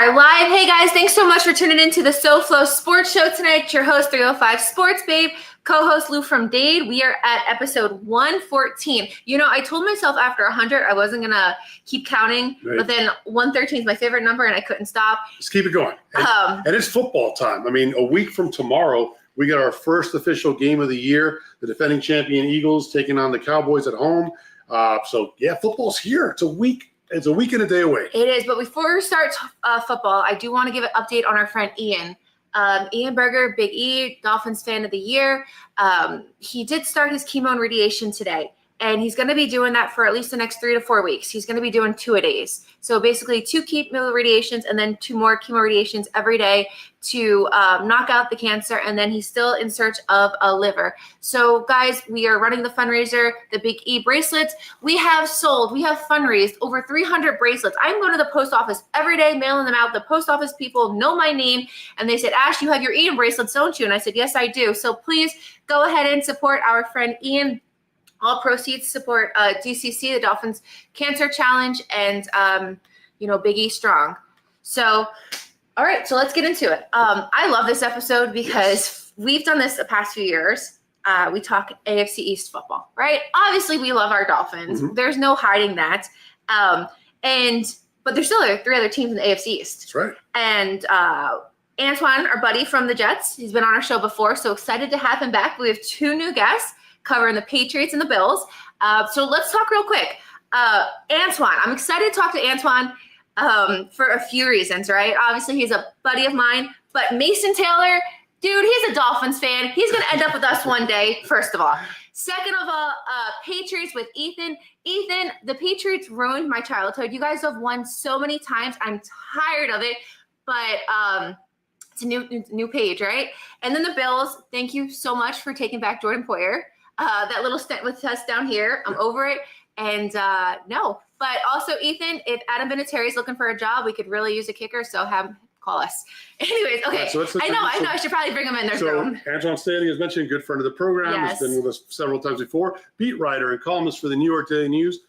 are live. Hey guys, thanks so much for tuning into the SoFLo Sports Show tonight. It's your host, 305 Sports Babe, co-host Lou from Dade. We are at episode 114. You know, I told myself after 100 I wasn't going to keep counting, right. But then 113 is my favorite number and I couldn't stop. Let's keep it going. And it's football time. I mean, a week from tomorrow, we got our first official game of the year, the defending champion Eagles taking on the Cowboys at home. So, yeah, football's here. It's a week. It's a week and a day away. It is, but before we start football, I do want to give an update on our friend Ian. Ian Berger, Big E, Dolphins fan of the year. He did start his chemo and radiation today, and he's going to be doing that for at least the next 3 to 4 weeks. He's going to be doing 2-a-days. So basically 2 chemo radiations and then 2 more chemo radiations every day to knock out the cancer, and then he's still in search of a liver. So guys, we are running the fundraiser, the Big E bracelets. We have fundraised over 300 bracelets. I'm going to the post office every day, mailing them out. The post office people know my name, and they said, Ash, you have your Ian bracelets, don't you? And I said, yes, I do. So please go ahead and support our friend Ian. All proceeds support DCC, the Dolphins Cancer Challenge, and, Big E Strong. So, all right, so let's get into it. I love this episode because we've done this the past few years. We talk AFC East football, right? Obviously, we love our Dolphins. Mm-hmm. There's no hiding that. But there's still 3 other teams in the AFC East. That's right. And Antwan, our buddy from the Jets, he's been on our show before, so excited to have him back. We have 2 new guests covering the Patriots and the Bills. So let's talk real quick. Antwan, I'm excited to talk to Antwan for a few reasons, right? Obviously, he's a buddy of mine, but Mason Taylor, dude, he's a Dolphins fan. He's going to end up with us one day, first of all. Second of all, Patriots with Ethan. Ethan, the Patriots ruined my childhood. You guys have won so many times. I'm tired of it, but it's a new page, right? And then the Bills, thank you so much for taking back Jordan Poyer. That little stint with us down here, I'm over it. And no, but also Ethan, if Adam Vinatieri's looking for a job, we could really use a kicker. So call us. Anyways, okay. Right, so I know. I should probably bring him in there. So Antwan Staley, as mentioned, good friend of the program. Yes. He's been with us several times before. Beat writer and columnist for the New York Daily News.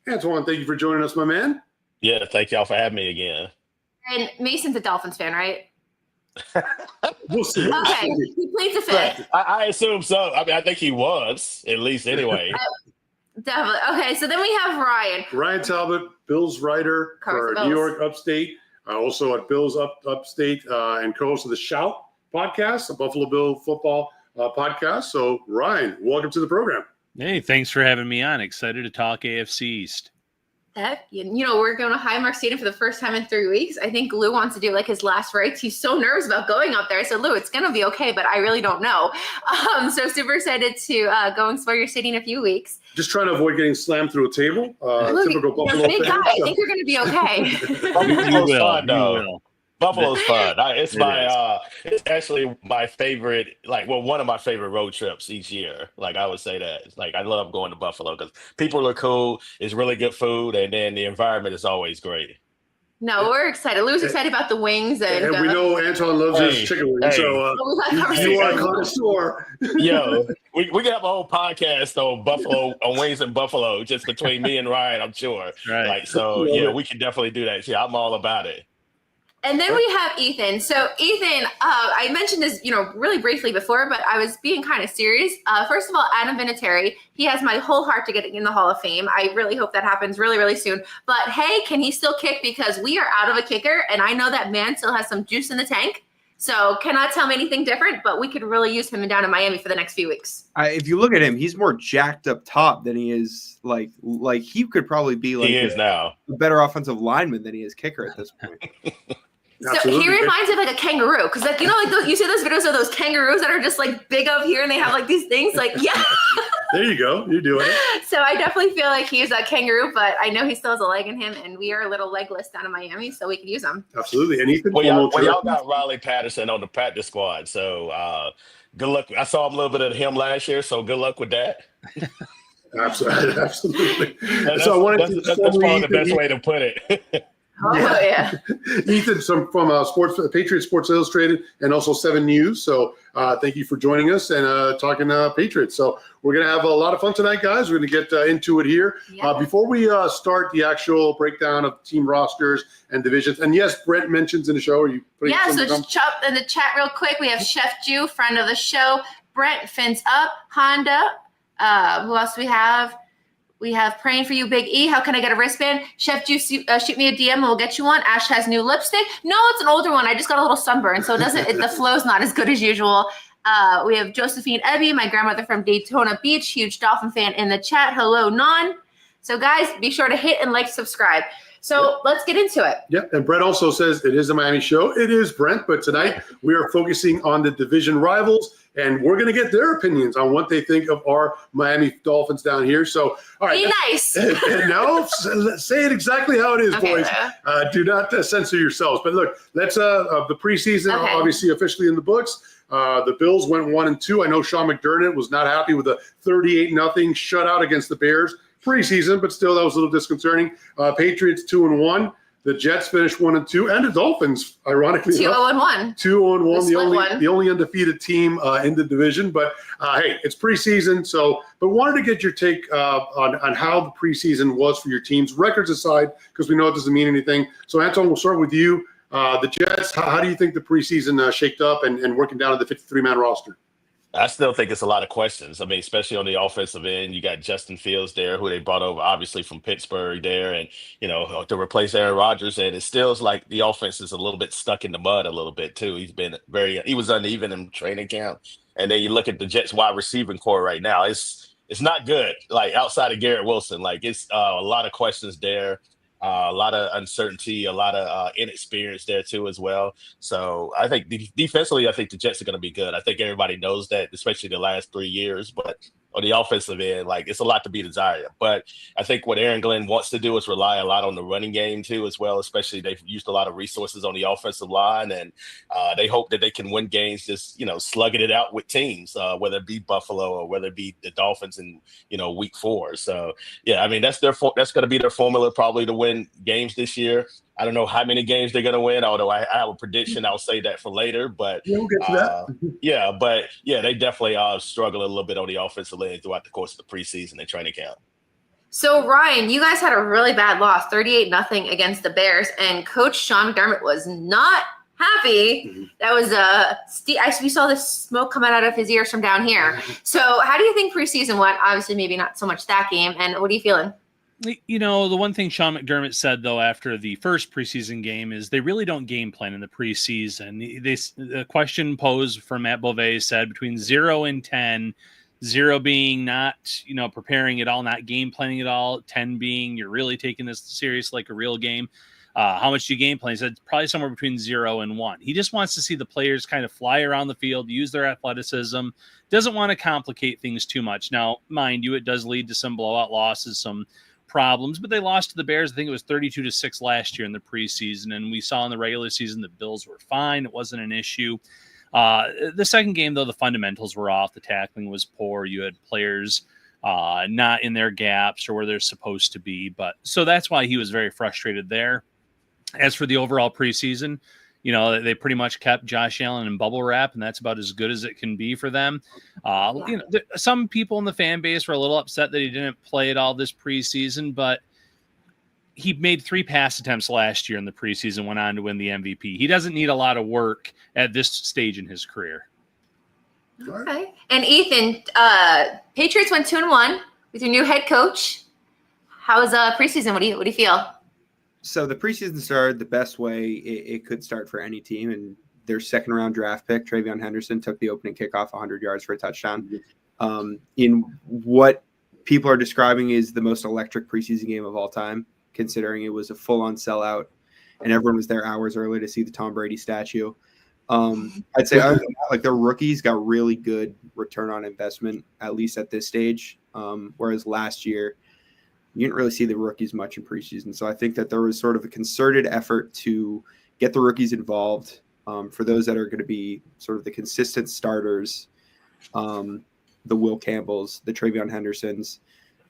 Antwan, thank you for joining us, my man. Yeah, thank y'all for having me again. And Mason's a Dolphins fan, right? We'll see. Okay, he pleads the fifth. I assume so. I mean, I think he was, at least anyway. Definitely. Okay, so then we have Ryan. Ryan Talbot, Bills writer for New York Upstate, also at Bills Upstate, and co-host of the Shout podcast, a Buffalo Bill football podcast. So, Ryan, welcome to the program. Hey, thanks for having me on. Excited to talk AFC East. We're going to Highmark Stadium for the first time in 3 weeks. I think Lou wants to do like his last rites. He's so nervous about going up there. I said, Lou, it's going to be okay, but I really don't know. So super excited to go explore your city in a few weeks. Just trying to avoid getting slammed through a table. Typical Buffalo big fan. Guy. I think you're going to be okay. You will. Buffalo's fun. It's actually my favorite, one of my favorite road trips each year. I would say that. I love going to Buffalo because people are cool. It's really good food, and then the environment is always great. No, we're excited. Lou's excited about the wings, and we know Antwan loves his chicken wings. So you are a connoisseur. Yo, we can have a whole podcast on Buffalo, on wings in Buffalo, just between me and Ryan. I'm sure. Right. We can definitely do that. Yeah, I'm all about it. And then we have Ethan. So Ethan, I mentioned this, really briefly before, but I was being kind of serious. First of all, Adam Vinatieri, he has my whole heart to get in the Hall of Fame. I really hope that happens really, really soon. But hey, can he still kick? Because we are out of a kicker, and I know that man still has some juice in the tank. So cannot tell me anything different, but we could really use him down in Miami for the next few weeks. If you look at him, he's more jacked up top than he is like he could probably be he is now a better offensive lineman than he is kicker at this point. So he reminds me of a kangaroo, because you see those videos of those kangaroos that are just big up here and they have these things yeah. There you go. You're doing it. So I definitely feel like he's a kangaroo, but I know he still has a leg in him, and we are a little legless down in Miami, so we could use him. Absolutely. And Ethan, y'all got Riley Patterson on the practice squad, so good luck. I saw a little bit of him last year, so good luck with that. Absolutely. That's probably the best way to put it. Oh, yeah. Ethan, from Patriots Sports Illustrated and also 7 News. So thank you for joining us and talking Patriots. So we're going to have a lot of fun tonight, guys. We're going to get into it here. Yeah. Before we start the actual breakdown of team rosters and divisions, and yes, Brent mentions in the show. Are you putting so just jump in the chat real quick. We have Chef Jew, friend of the show. Brent, Fins Up, Honda. Who else do we have? We have Praying for You, Big E. How can I get a wristband? Chef Juice, shoot me a DM and we'll get you one. Ash has new lipstick. No, it's an older one. I just got a little sunburn, so the flow's not as good as usual. We have Josephine Ebby, my grandmother from Daytona Beach, huge Dolphin fan in the chat. Hello, Non. So guys, be sure to hit and subscribe. So let's get into it. Yep, and Brent also says it is a Miami show. It is, Brent, but tonight we are focusing on the division rivals, and we're going to get their opinions on what they think of our Miami Dolphins down here. So, all right. Be nice. No, say it exactly how it is, Okay, boys. Do not censor yourselves. But look, let's the preseason obviously officially in the books. The Bills went 1-2. I know Sean McDermott was not happy with a 38-0 shutout against the Bears preseason, but still that was a little disconcerting. Patriots 2-1. The Jets finished 1-2, and the Dolphins, ironically, 2-1. 2-1. The only undefeated team in the division. But hey, it's preseason. So, but wanted to get your take on how the preseason was for your teams, records aside, because we know it doesn't mean anything. So, Antwan, we'll start with you. The Jets. How do you think the preseason shaped up and working down to the 53-man roster? I still think it's a lot of questions. I mean, especially on the offensive end, you got Justin Fields there, who they brought over obviously from Pittsburgh there, and to replace Aaron Rodgers. And it still is like the offense is a little bit stuck in the mud a little bit too. He was uneven in training camp. And then you look at the Jets wide receiving core right now, it's not good. Like outside of Garrett Wilson, like it's a lot of questions there. A lot of uncertainty, a lot of inexperience there too as well. So I think defensively, I think the Jets are going to be good. I think everybody knows that, especially the last 3 years. But on the offensive end, like it's a lot to be desired. But I think what Aaron Glenn wants to do is rely a lot on the running game too as well. Especially they've used a lot of resources on the offensive line, and they hope that they can win games just slugging it out with teams, whether it be Buffalo or whether it be the Dolphins in week 4. So yeah, I mean that's going to be their formula probably to win games this year. I don't know how many games they're going to win, although I have a prediction. I'll say that for later. But we'll get to that. They definitely struggle a little bit on the offensive line throughout the course of the preseason and training camp. So, Ryan, you guys had a really bad loss, 38-0 against the Bears, and Coach Sean McDermott was not happy. Mm-hmm. That was we saw the smoke coming out of his ears from down here. So how do you think preseason went? Obviously, maybe not so much that game. And what are you feeling? The one thing Sean McDermott said, though, after the first preseason game is they really don't game plan in the preseason. The question posed from Matt Bovee said between 0 and 10, 0 being not, preparing at all, not game planning at all, 10 being you're really taking this serious like a real game. How much do you game plan? He said probably somewhere between 0 and 1. He just wants to see the players kind of fly around the field, use their athleticism, doesn't want to complicate things too much. Now, mind you, it does lead to some blowout losses, some problems, but they lost to the Bears. I think it was 32-6 last year in the preseason, and we saw in the regular season the Bills were fine. It wasn't an issue. The second game, though, the fundamentals were off. The tackling was poor. You had players not in their gaps or where they're supposed to be. But so that's why he was very frustrated there. As for the overall preseason, they pretty much kept Josh Allen in bubble wrap, and that's about as good as it can be for them. Some people in the fan base were a little upset that he didn't play at all this preseason, but he made 3 pass attempts last year in the preseason, went on to win the MVP. He doesn't need a lot of work at this stage in his career. Okay. And Ethan, Patriots went 2-1 with your new head coach. How was preseason? What do you feel? So the preseason started the best way it could start for any team, and their second-round draft pick, Travion Henderson, took the opening kickoff 100 yards for a touchdown. In what people are describing is the most electric preseason game of all time, considering it was a full-on sellout, and everyone was there hours early to see the Tom Brady statue. I'd say other than that, like their rookies got really good return on investment, at least at this stage, whereas last year you didn't really see the rookies much in preseason. So I think that there was sort of a concerted effort to get the rookies involved for those that are going to be sort of the consistent starters, the Will Campbells, the Travion Hendersons.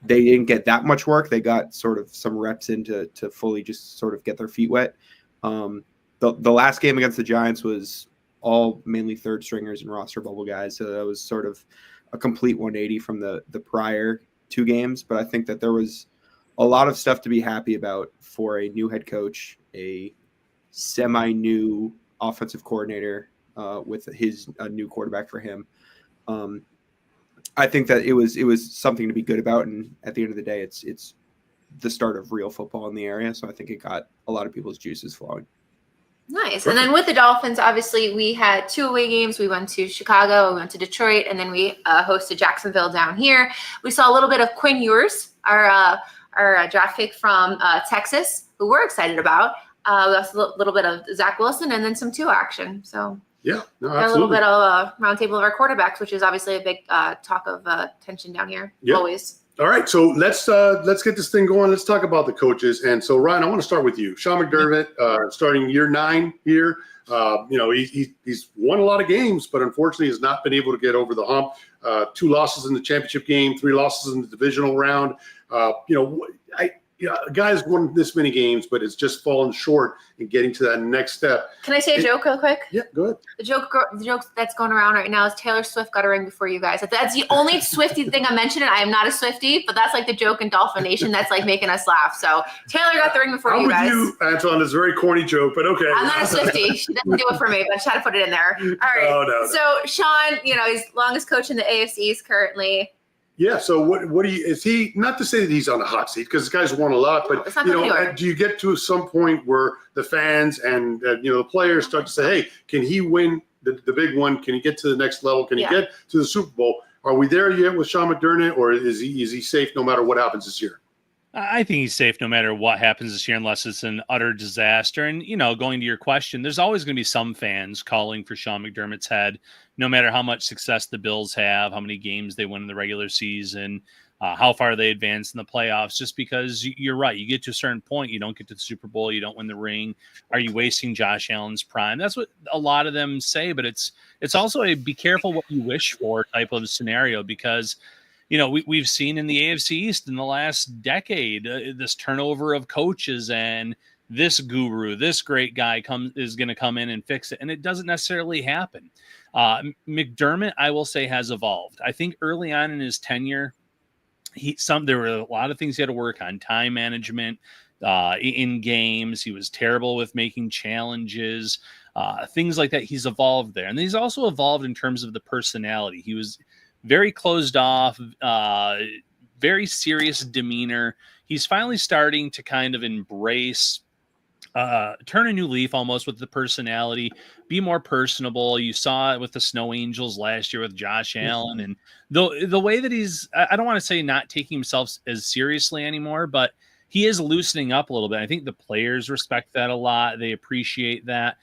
they didn't get that much work. They got sort of some reps in to fully just sort of get their feet wet. The last game against the Giants was all mainly third stringers and roster bubble guys. So that was sort of a complete 180 from the prior 2 games. But I think that there was a lot of stuff to be happy about for a new head coach, a semi-new offensive coordinator with a new quarterback for him. I think that it was something to be good about. And at the end of the day, it's the start of real football in the area. So I think it got a lot of people's juices flowing. Nice. And then with the Dolphins, obviously, we had 2 away games. We went to Chicago, we went to Detroit, and then we hosted Jacksonville down here. We saw a little bit of Quinn Ewers, our draft pick from Texas, who we're excited about. We also a little bit of Zach Wilson and then some 2 action. So yeah, no, a little bit of a roundtable of our quarterbacks, which is obviously a big talk of tension down here. Yep. Always. All right, so let's get this thing going. Let's talk about the coaches. And so, Ryan, I want to start with you. Sean McDermott, starting year 9 here. He's won a lot of games, but unfortunately has not been able to get over the hump. 2 losses in the championship game, 3 losses in the divisional round. Guys won this many games, but it's just fallen short in getting to that next step. Can I say a joke real quick? Yeah, go ahead. The joke that's going around right now is Taylor Swift got a ring before you guys. That's the only Swiftie thing I'm mentioning. I am not a Swiftie, but that's like the joke in Dolphin Nation that's like making us laugh. So Taylor got the ring before you guys. I'm with you, Antwan. It's a very corny joke, but okay. I'm not a Swiftie. She doesn't do it for me, but I just had to put it in there. All right. No. So Sean, he's longest coach in the AFC East currently. Yeah. So what is he? Not to say that he's on a hot seat because this guy's won a lot, but do you get to some point where the fans and the players start to say, "Hey, can he win the big one? Can he get to the next level? Can he get to the Super Bowl?" Are we there yet with Sean McDermott, or is he safe no matter what happens this year? I think he's safe no matter what happens this year, unless it's an utter disaster. And, going to your question, there's always going to be some fans calling for Sean McDermott's head, no matter how much success the Bills have, how many games they win in the regular season, how far they advance in the playoffs, just because you're right. You get to a certain point, you don't get to the Super Bowl, you don't win the ring. Are you wasting Josh Allen's prime? That's what a lot of them say, but it's also a be careful what you wish for type of scenario, because we've seen in the AFC East in the last decade this turnover of coaches, and this guru, this great guy is going to come in and fix it, and it doesn't necessarily happen. McDermott, I will say, has evolved. I think early on in his tenure, there were a lot of things he had to work on, time management in games. He was terrible with making challenges, things like that. He's evolved there, and he's also evolved in terms of the personality. He was very closed off, very serious demeanor. He's finally starting to kind of embrace, turn a new leaf almost with the personality, be more personable. You saw it with the Snow Angels last year with Josh Allen. And the way that he's, I don't want to say not taking himself as seriously anymore, but he is loosening up a little bit. I think the players respect that a lot. They appreciate that.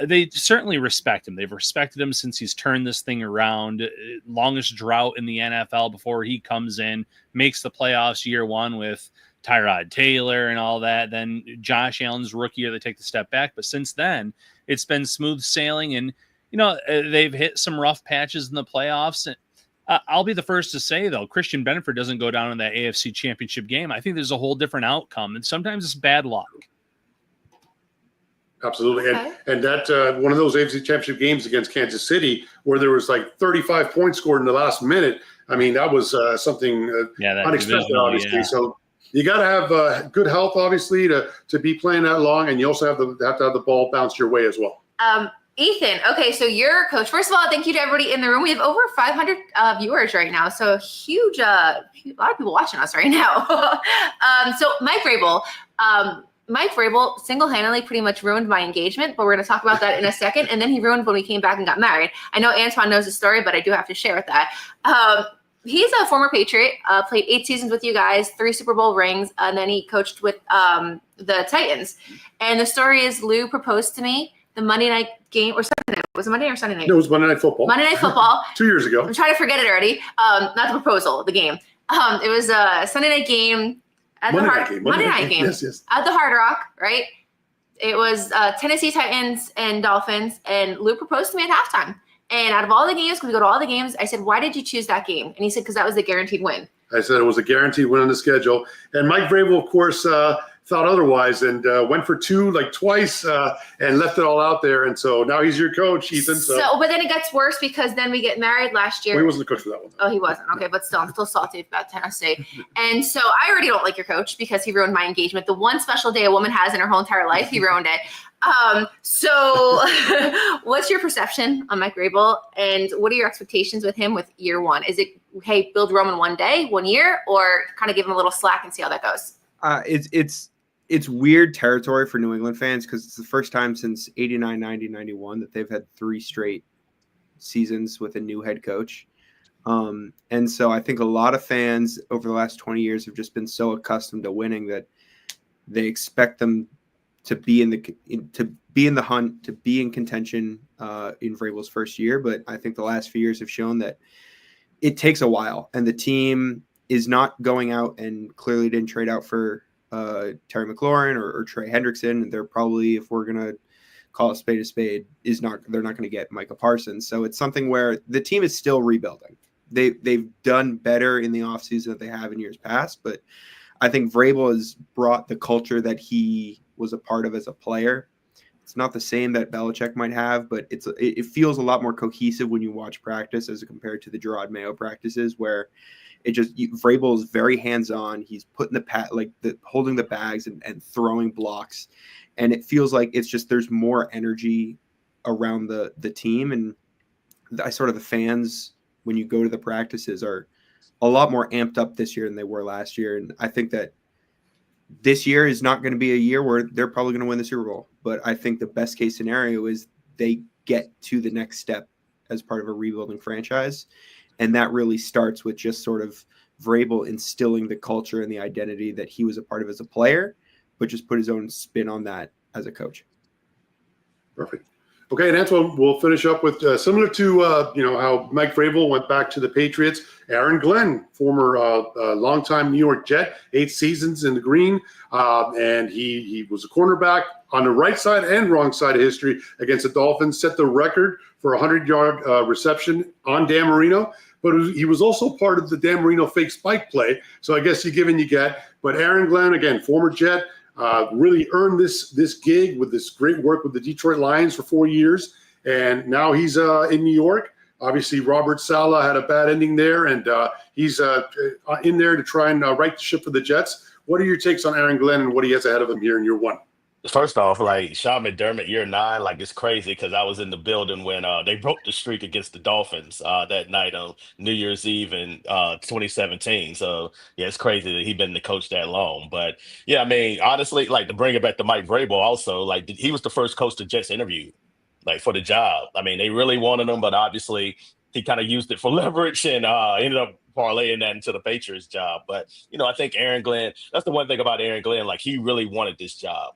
They certainly respect him. They've respected him since he's turned this thing around. Longest drought in the NFL before he comes in, makes the playoffs year 1 with Tyrod Taylor and all that. Then Josh Allen's rookie year, they take the step back. But since then, it's been smooth sailing. And, they've hit some rough patches in the playoffs. I'll be the first to say, though, Christian Benford doesn't go down in that AFC Championship game. I think there's a whole different outcome. And sometimes it's bad luck. Absolutely. And that one of those AFC Championship games against Kansas City where there was like 35 points scored in the last minute. I mean, that was something unexpected, obviously. Yeah. So you got to have good health, obviously, to be playing that long. And you also have to have the ball bounce your way as well. Ethan, okay, so you're a coach. First of all, thank you to everybody in the room. We have over 500 viewers right now. So a huge, a lot of people watching us right now. So Mike Vrabel single-handedly pretty much ruined my engagement, but we're going to talk about that in a second. And then he ruined when we came back and got married. I know Antwan knows the story, but I do have to share with that. He's a former Patriot, played 8 seasons with you guys, 3 Super Bowl rings, and then he coached with the Titans. And the story is Lou proposed to me the Monday night game, or Sunday night. Was it Monday or Sunday night? No, it was Monday Night Football. Monday Night Football. 2 years ago. I'm trying to forget it already. Not the proposal, the game. It was a Sunday night game. Monday night game. Yes. At the Hard Rock, right? It was Tennessee Titans and Dolphins, and Lou proposed to me at halftime. And out of all the games, because we go to all the games, I said, "Why did you choose that game?" And he said, "Because that was the guaranteed win." I said it was a guaranteed win on the schedule. And Mike Vrabel, of course, thought otherwise and went for two twice and left it all out there. And so now he's your coach, Ethan. So, but then it gets worse because then we get married last year. Well, he wasn't the coach for that one. Oh, he wasn't. Okay, but still, I'm still salty about Tennessee. And so I already don't like your coach because he ruined my engagement. The one special day a woman has in her whole entire life, he ruined it. So what's your perception on Mike Vrabel, and what are your expectations with him with year one? Is it, hey, build Rome in 1 day, 1 year, or kind of give him a little slack and see how that goes? It's weird territory for New England fans because it's the first time since 89, 90, 91 that they've had 3 straight seasons with a new head coach. And so I think a lot of fans over the last 20 years have just been so accustomed to winning that they expect them to be in the hunt, to be in contention in Vrabel's first year. But I think the last few years have shown that it takes a while, and the team is not going out and clearly didn't trade out for Terry McLaurin or Trey Hendrickson. And they're probably, if we're going to call a spade, they're not going to get Micah Parsons. So it's something where the team is still rebuilding. They've done better in the offseason than they have in years past, but I think Vrabel has brought the culture that he was a part of as a player. It's not the same that Belichick might have, but it feels a lot more cohesive when you watch practice as compared to the Gerard Mayo practices, where Vrabel is very hands-on. He's putting holding the bags and throwing blocks, and it feels like it's just there's more energy around the team, and the fans when you go to the practices are a lot more amped up this year than they were last year, and I think that this year is not going to be a year where they're probably going to win the Super Bowl, but I think the best case scenario is they get to the next step as part of a rebuilding franchise. And that really starts with just sort of Vrabel instilling the culture and the identity that he was a part of as a player, but just put his own spin on that as a coach. Perfect. Okay, and Antwan, we'll finish up with similar to how Mike Vrabel went back to the Patriots. Aaron Glenn, former longtime New York Jet, 8 seasons in the green, and he was a cornerback on the right side and wrong side of history against the Dolphins. Set the record for a 100-yard reception on Dan Marino, but he was also part of the Dan Marino fake spike play. So I guess you give and you get. But Aaron Glenn, again, former Jet. Really earned this gig with this great work with the Detroit Lions for 4 years. And now he's in New York. Obviously, Robert Saleh had a bad ending there, and he's in there to try and right the ship for the Jets. What are your takes on Aaron Glenn and what he has ahead of him here in year one? First off, Sean McDermott, year 9, it's crazy because I was in the building when they broke the streak against the Dolphins that night on New Year's Eve in 2017. So, yeah, it's crazy that he's been the coach that long. But, yeah, I mean, honestly, to bring it back to Mike Vrabel also, he was the first coach the Jets interviewed, for the job. I mean, they really wanted him, but obviously he kind of used it for leverage and ended up parlaying that into the Patriots job. But, I think Aaron Glenn, that's the one thing about Aaron Glenn, he really wanted this job.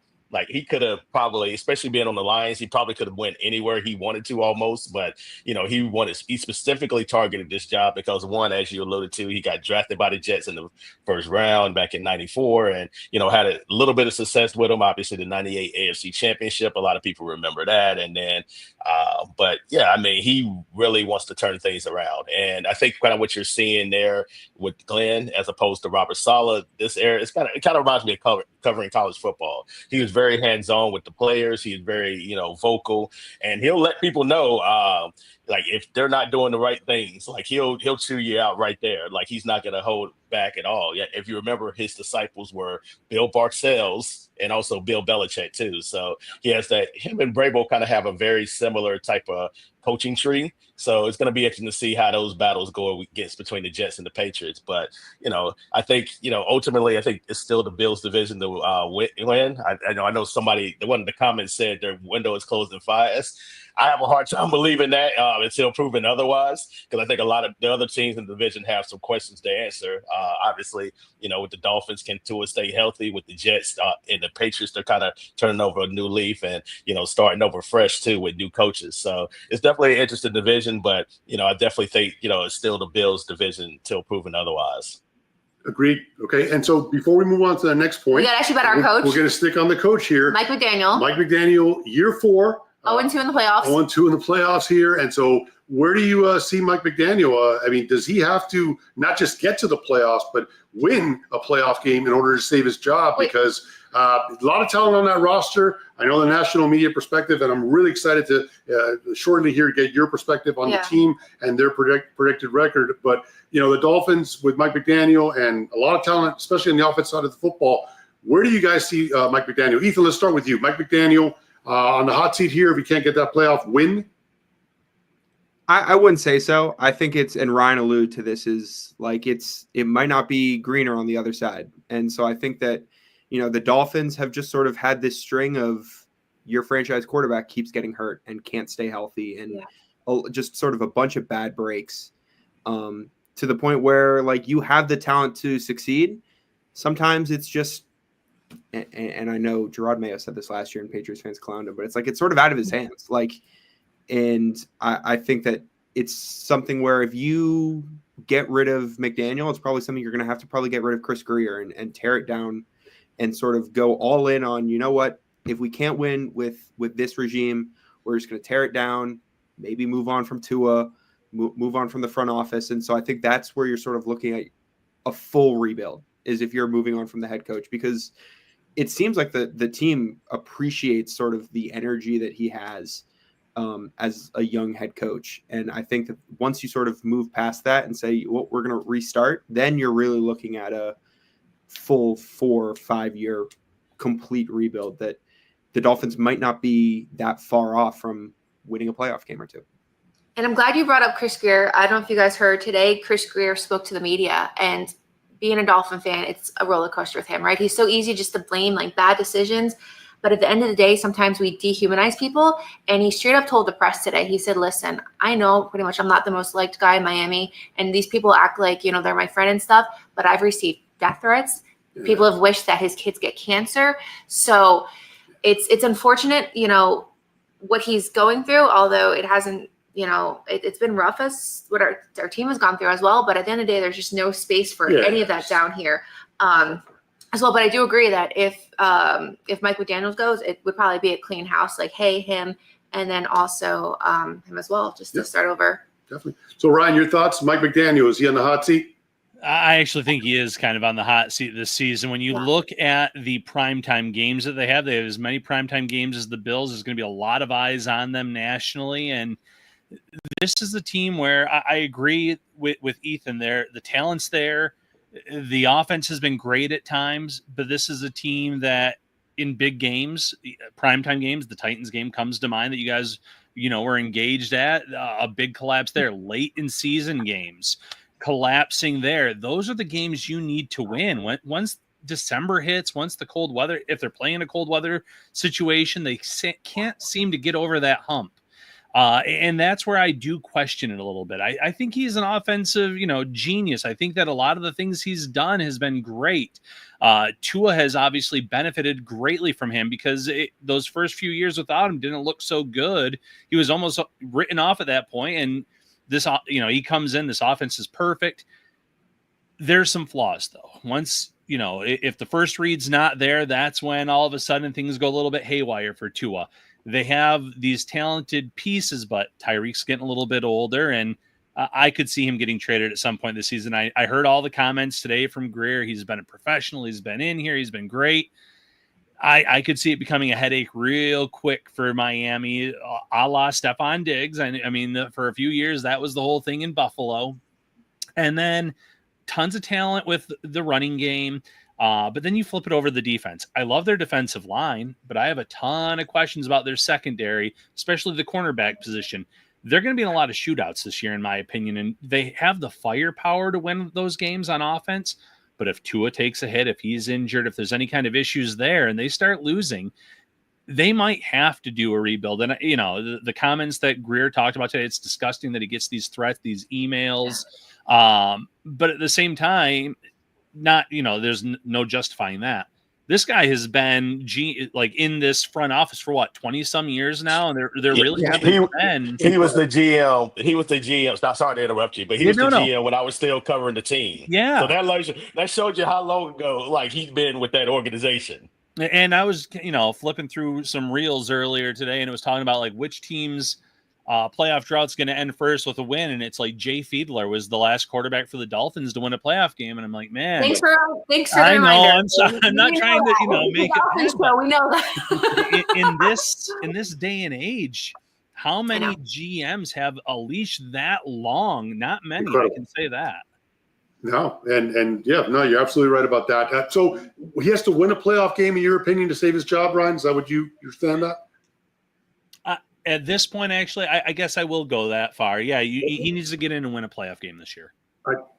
He could have probably, especially being on the Lions, he probably could have went anywhere he wanted to almost. But, he specifically targeted this job because, one, as you alluded to, he got drafted by the Jets in the first round back in 94 and, had a little bit of success with him. Obviously, the 98 AFC Championship, a lot of people remember that. And then, but, yeah, I mean, he really wants to turn things around. And I think kind of what you're seeing there with Glenn as opposed to Robert Saleh, this era, it kind of reminds me of covering college football. He was very hands-on with the players. He's very, vocal, and he'll let people know, if they're not doing the right things, he'll chew you out right there. He's not going to hold back at all. Yeah, if you remember, his disciples were Bill Parcells and also Bill Belichick too. So he has that. Him and Vrabel kind of have a very similar type of coaching tree. So it's going to be interesting to see how those battles go against between the Jets and the Patriots. But, I think, ultimately, I think it's still the Bills division to win. I know somebody, one of the comments said their window is closing fast. I have a hard time believing that until proven otherwise, because I think a lot of the other teams in the division have some questions to answer. Obviously, with the Dolphins, can Tua stay healthy? With the Jets and the Patriots, they're kind of turning over a new leaf and, starting over fresh, too, with new coaches. So it's definitely an interesting division, but, I definitely think, it's still the Bills division until proven otherwise. Agreed. Okay. And so before we move on to the next point, we got to ask you about our coach. We're going to stick on the coach here. Mike McDaniel. Mike McDaniel, year 4. 0-2 in the playoffs. 0-2 in the playoffs here. And so where do you see Mike McDaniel? I mean, does he have to not just get to the playoffs, but win a playoff game in order to save his job? Because a lot of talent on that roster. I know the national media perspective, and I'm really excited to shortly here get your perspective on the team and their predicted record. But, the Dolphins with Mike McDaniel and a lot of talent, especially on the offense side of the football, where do you guys see Mike McDaniel? Ethan, let's start with you. Mike McDaniel on the hot seat here if he can't get that playoff win? I wouldn't say so. I think and Ryan alluded to this, is like it might not be greener on the other side. And so I think that, the Dolphins have just sort of had this string of your franchise quarterback keeps getting hurt and can't stay healthy, and just sort of a bunch of bad breaks to the point where, like, you have the talent to succeed. Sometimes it's just, and I know Gerard Mayo said this last year and Patriots fans clowned him, but it's like it's sort of out of his hands. Like, and I think that it's something where if you get rid of McDaniel, it's probably something you're going to have to probably get rid of Chris Greer and tear it down and sort of go all in on, if we can't win with this regime, we're just going to tear it down, maybe move on from Tua, move on from the front office. And so I think that's where you're sort of looking at a full rebuild, is if you're moving on from the head coach, because it seems like the team appreciates sort of the energy that he has as a young head coach. And I think that once you sort of move past that and say, well, we're going to restart, then you're really looking at a full 4 or 5 year complete rebuild that the Dolphins might not be that far off from winning a playoff game or two. And I'm glad you brought up Chris Greer. I don't know if you guys heard today, Chris Greer spoke to the media, and being a Dolphin fan, it's a roller coaster with him, right? He's so easy just to blame like bad decisions. But at the end of the day, sometimes we dehumanize people. And he straight up told the press today, he said, listen, I know pretty much I'm not the most liked guy in Miami. And these people act like, they're my friend and stuff, but I've received death threats. Yeah. People have wished that his kids get cancer. So it's unfortunate, what he's going through, although it hasn't, it's been rough as what our team has gone through as well. But at the end of the day, there's just no space for any of that down here as well. But I do agree that if Mike McDaniel goes, it would probably be a clean house, like, hey, him, and then also him as well, just to start over. Definitely. So, Ryan, your thoughts? Mike McDaniel, is he on the hot seat? I actually think he is kind of on the hot seat this season. When you look at the primetime games that they have as many primetime games as the Bills. There's going to be a lot of eyes on them nationally. And this is a team where I agree with Ethan there. The talent's there. The offense has been great at times, but this is a team that in big games, primetime games, the Titans game comes to mind that you guys, were engaged at. A big collapse there. Late in season games. Collapsing there. Those are the games you need to win. Once December hits, once the cold weather, if they're playing a cold weather situation, they can't seem to get over that hump. And that's where I do question it a little bit. I think he's an offensive, genius. I think that a lot of the things he's done has been great. Tua has obviously benefited greatly from him because those first few years without him didn't look so good. He was almost written off at that point, and this, he comes in, this offense is perfect. There's some flaws though. Once, if the first read's not there, that's when all of a sudden things go a little bit haywire for Tua. They have these talented pieces, but Tyreek's getting a little bit older, and I could see him getting traded at some point this season. I heard all the comments today from Greer. He's been a professional. He's been in here. He's been great. I could see it becoming a headache real quick for Miami, a la Stephon Diggs. I mean, for a few years, that was the whole thing in Buffalo. And then tons of talent with the running game. But then you flip it over to the defense. I love their defensive line, but I have a ton of questions about their secondary, especially the cornerback position. They're going to be in a lot of shootouts this year, in my opinion, and they have the firepower to win those games on offense. But if Tua takes a hit, if he's injured, if there's any kind of issues there and they start losing, they might have to do a rebuild. And, the comments that Greer talked about today, it's disgusting that he gets these threats, these emails. But at the same time, there's no justifying that. This guy has been in this front office for 20 some years now, and they're really happy. He was the GM. He was the GM. Sorry to interrupt you, but he was the GM when I was still covering the team. Yeah. So that showed you how long ago he's been with that organization. And I was, flipping through some reels earlier today, and it was talking about like which teams playoff drought's going to end first with a win, and it's like Jay Fiedler was the last quarterback for the Dolphins to win a playoff game, and I'm like, man, thanks for the I know, reminder. I'm sorry, I'm not trying to make it bad, but we know that. in this day and age, how many GMs have a leash that long? Not many. Incredible. I can say that. No, and yeah, no, you're absolutely right about that. So he has to win a playoff game, in your opinion, to save his job, Ryan? Is that what you stand that? At this point, actually, I guess I will go that far. Yeah, he needs to get in and win a playoff game this year.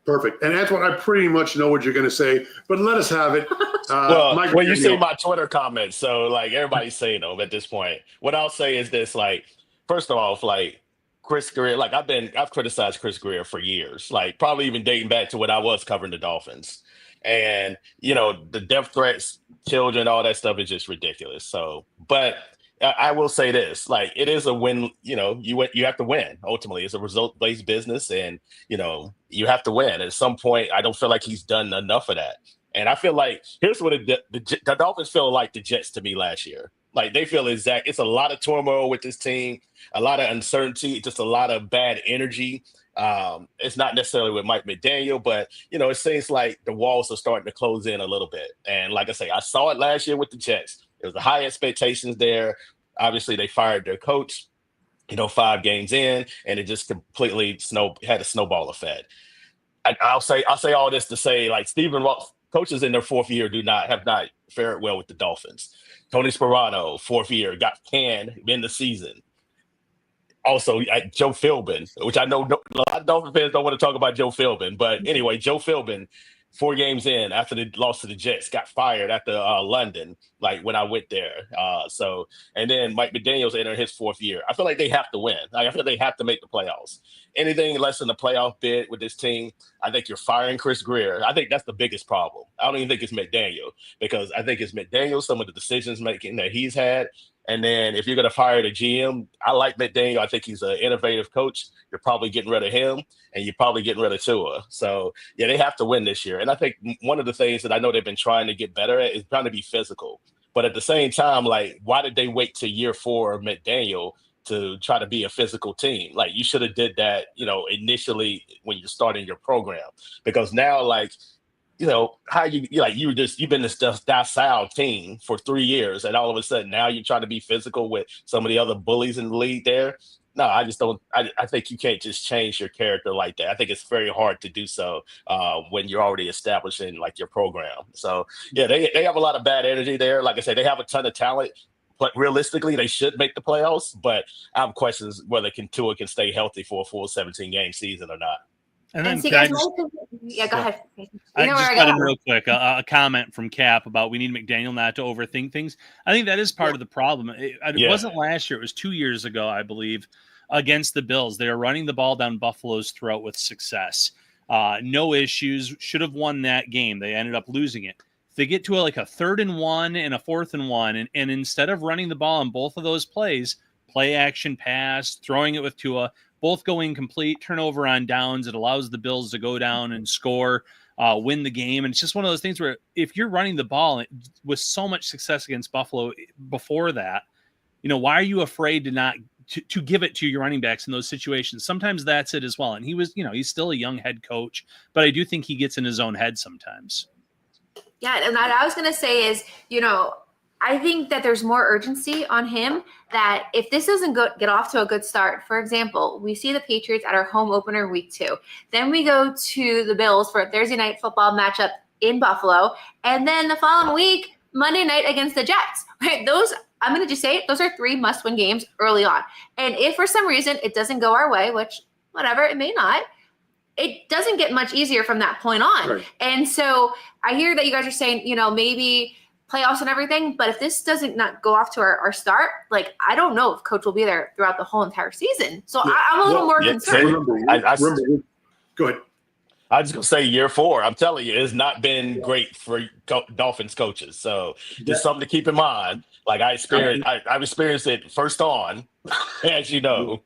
Perfect. And Antwan, I pretty much know what you're going to say, but let us have it. Well, you see my Twitter comments, so like everybody's saying them at this point. What I'll say is this: like, first of all, like Chris Greer, like I've criticized Chris Greer for years, like probably even dating back to when I was covering the Dolphins, and the death threats, children, all that stuff is just ridiculous. So, but I will say this: like, it is a win. You have to win. Ultimately, it's a result-based business, and you have to win. At some point, I don't feel like he's done enough of that. And I feel like here's what the Dolphins feel like the Jets to me last year. Like they feel it's a lot of turmoil with this team, a lot of uncertainty, just a lot of bad energy. It's not necessarily with Mike McDaniel, but it seems like the walls are starting to close in a little bit. And like I say, I saw it last year with the Jets. There was the high expectations there. Obviously, they fired their coach, 5 games in, and it just completely had a snowball effect. I'll say all this to say, like, Stephen Ross, coaches in their 4th year have not fared well with the Dolphins. Tony Sparano, 4th year, got canned in the season. Also, Joe Philbin, which I know a lot of Dolphin fans don't want to talk about Joe Philbin, but anyway, Joe Philbin, 4 games in after the loss to the Jets, got fired after London, like when I went there. And then Mike McDaniel's entering his 4th year. I feel like they have to win. Like, I feel like they have to make the playoffs. Anything less than the playoff bid with this team, I think you're firing Chris Greer. I think that's the biggest problem. I don't even think it's McDaniel, because I think it's McDaniel, some of the decisions making that he's had. And then if you're going to fire the GM, I like McDaniel. I think he's an innovative coach. You're probably getting rid of him, and you're probably getting rid of Tua. So, yeah, they have to win this year. And I think one of the things that I know they've been trying to get better at is trying to be physical. But at the same time, like, why did they wait to year 4 of McDaniel to try to be a physical team? Like, you should have did that, initially when you're starting your program. Because now, like, you've been this docile team for 3 years, and all of a sudden now you're trying to be physical with some of the other bullies in the league there. No, I just don't. I think you can't just change your character like that. I think it's very hard to do so when you're already establishing like your program. So yeah, they have a lot of bad energy there. Like I said, they have a ton of talent, but realistically, they should make the playoffs. But I have questions whether Tua can stay healthy for a full 17-game season or not. And then go ahead. I just got in real quick a comment from Cap about we need McDaniel not to overthink things. I think that is part of the problem. It wasn't last year; it was 2 years ago, I believe, against the Bills. They were running the ball down Buffalo's throat with success. No issues. Should have won that game. They ended up losing it. They get to a 3rd and 1 and a 4th and 1, and instead of running the ball on both of those plays, play action pass, throwing it with Tua, both go incomplete, turnover on downs. It allows the Bills to go down and score, win the game. And it's just one of those things where if you're running the ball with so much success against Buffalo before that, why are you afraid to give it to your running backs in those situations? Sometimes that's it as well. And he was, he's still a young head coach, but I do think he gets in his own head sometimes. Yeah, and what I was going to say is, I think that there's more urgency on him, that if this doesn't get off to a good start, for example, we see the Patriots at our home opener week 2. Then we go to the Bills for a Thursday night football matchup in Buffalo. And then the following week, Monday night against the Jets. Right? Those, I'm going to just say it, those are 3 must-win games early on. And if for some reason it doesn't go our way, which whatever, it may not, it doesn't get much easier from that point on. Right. And so I hear that you guys are saying, maybe playoffs and everything, but if this doesn't not go off to our start, like, I don't know if coach will be there throughout the whole entire season. So I'm a little more concerned. Go ahead. I was going to say year 4. I'm telling you, it's not been great for Dolphins coaches. So just something to keep in mind. Like I've experienced it first on, as you know.